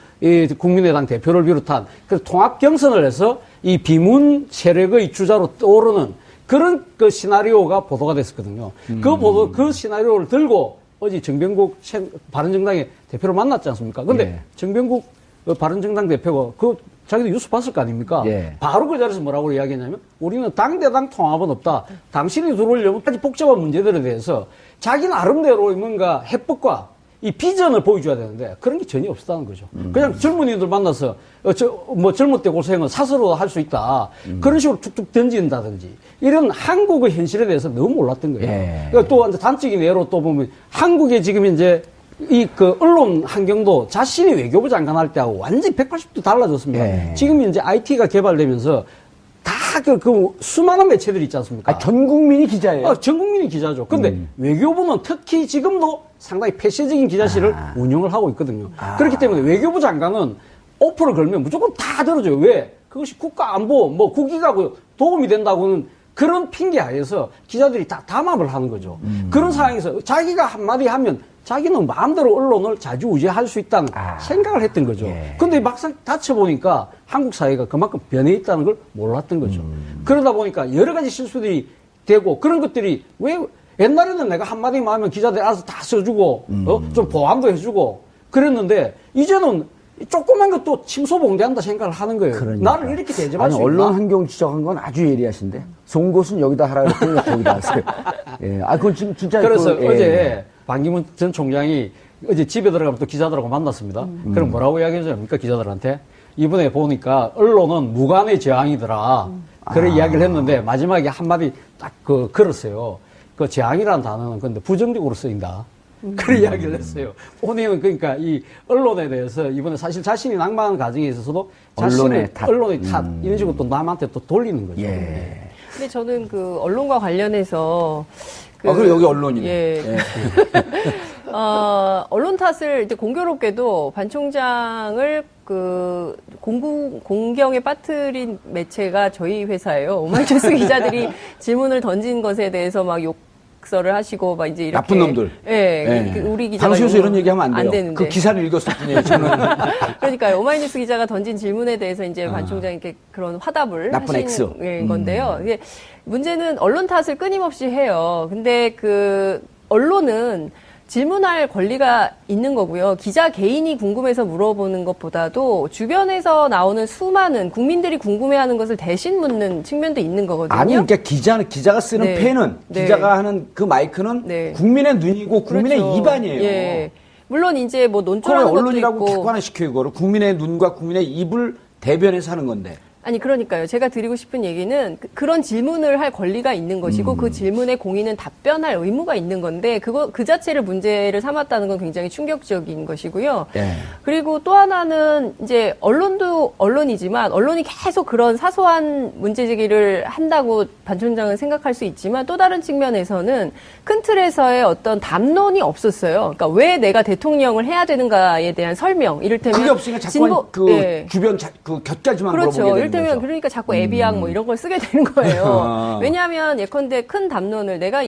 국민의당 대표를 비롯한 그 통합 경선을 해서 이 비문 세력의 주자로 떠오르는 그런 그 시나리오가 보도가 됐었거든요. 그 시나리오를 들고 어제 정병국 바른정당의 대표를 만났지 않습니까? 근데 정병국 바른정당 대표가 그 자기도 뉴스 봤을 거 아닙니까? 예. 바로 그 자리에서 뭐라고 이야기했냐면 우리는 당대당 통합은 없다. 당신이 들어오려면 까지 복잡한 문제들에 대해서 자기 나름대로 뭔가 해법과 이 비전을 보여줘야 되는데 그런 게 전혀 없었다는 거죠. 그냥 젊은이들 만나서 젊을 때 고생은 사서로 할 수 있다. 그런 식으로 툭툭 던진다든지 이런 한국의 현실에 대해서 너무 몰랐던 거예요. 예. 그러니까 또 이제 단적인 예로 또 보면 한국의 지금 이제 그 언론 환경도 자신이 외교부 장관 할 때하고 완전히 180도 달라졌습니다. 예. 지금 이제 IT가 개발되면서 다 그 수많은 매체들이 있지 않습니까? 전 국민이 기자예요. 전 국민이 기자죠. 근데 외교부는 특히 지금도 상당히 폐쇄적인 기자실을 운영을 하고 있거든요. 그렇기 때문에 외교부 장관은 오퍼를 걸면 무조건 다 들어줘요. 왜? 그것이 국가 안보, 국익하고 도움이 된다고는 그런 핑계 하에서 기자들이 다 담합을 하는 거죠. 그런 상황에서 자기가 한마디 하면 자기는 마음대로 언론을 자주우지할 수 있다는 생각을 했던 거죠. 예. 근데 막상 다쳐보니까 한국 사회가 그만큼 변해 있다는 걸 몰랐던 거죠. 그러다 보니까 여러 가지 실수들이 되고 그런 것들이 왜 옛날에는 내가 한마디만 하면 기자들이 알아서 다 써주고 좀 보완도 해주고 그랬는데 이제는 조그만 것도 침소봉대한다 생각을 하는 거예요. 그러니까. 나를 이렇게 대접할 아니, 수 있나? 언론 환경 지적한 건 아주 예리하신데 송곳은 여기다 하라 그랬더니 거기다 하세요. 예. 그건 진짜 그래서 예. 어제 반기문 전 총장이 어제 집에 들어가면 또 기자들하고 만났습니다. 그럼 뭐라고 이야기하십니까 기자들한테? 이번에 보니까 언론은 무관의 재앙이더라. 그런 이야기를 했는데 마지막에 한마디 딱 걸었어요. 그 재앙이라는 단어는 근데 부정적으로 쓰인다. 그런 이야기를 했어요. 본인은 그러니까 이 언론에 대해서 이번에 사실 자신이 낭만한 과정에 있어서도 언론의 탓. 언론의 탓 이런 식으로 또 남한테 또 돌리는 거죠. 예. 근데 저는 그 언론과 관련해서 그리고 여기 언론이네. 예. 언론 탓을 이제 공교롭게도 반 총장을 그 공경에 빠뜨린 매체가 저희 회사예요. 오마이뉴스 기자들이 질문을 던진 것에 대해서 막 욕설을 하시고 막 이제 이렇게 나쁜 놈들. 예. 우리 기자가 방송에서 이런 얘기하면 안 돼요. 되는데. 그 기사를 읽었을 뿐이에요. 저는 그러니까요. 오마이뉴스 기자가 던진 질문에 대해서 이제 반 총장이 이렇게 그런 화답을 나쁜 하신 X. 건데요. 이게 문제는 언론 탓을 끊임없이 해요. 근데 그 언론은 질문할 권리가 있는 거고요. 기자 개인이 궁금해서 물어보는 것보다도 주변에서 나오는 수많은 국민들이 궁금해하는 것을 대신 묻는 측면도 있는 거거든요. 아니 그러니까 기자가 쓰는 네. 펜은 네. 기자가 하는 그 마이크는 네. 국민의 눈이고 국민의 그렇죠. 입안이에요. 예. 물론 이제 뭐 그걸 논조라는 것도 언론이라고 있고 객관화시켜 이거를 국민의 눈과 국민의 입을 대변해서 하는 건데. 아니 그러니까요. 제가 드리고 싶은 얘기는 그런 질문을 할 권리가 있는 것이고 그 질문에 공인은 답변할 의무가 있는 건데 그 자체를 문제를 삼았다는 건 굉장히 충격적인 것이고요. 네. 그리고 또 하나는 이제 언론도 언론이지만 언론이 계속 그런 사소한 문제 제기를 한다고 반 총장은 생각할 수 있지만 또 다른 측면에서는 큰 틀에서의 어떤 담론이 없었어요. 그러니까 왜 내가 대통령을 해야 되는가에 대한 설명. 이를테면 그게 없으니까 자꾸 예. 주변 그 곁까지만 그렇죠. 물어보게 되는 이를테면 거죠. 그러니까 자꾸 애비양 뭐 이런 걸 쓰게 되는 거예요. 아. 왜냐하면 예컨대 큰 담론을 내가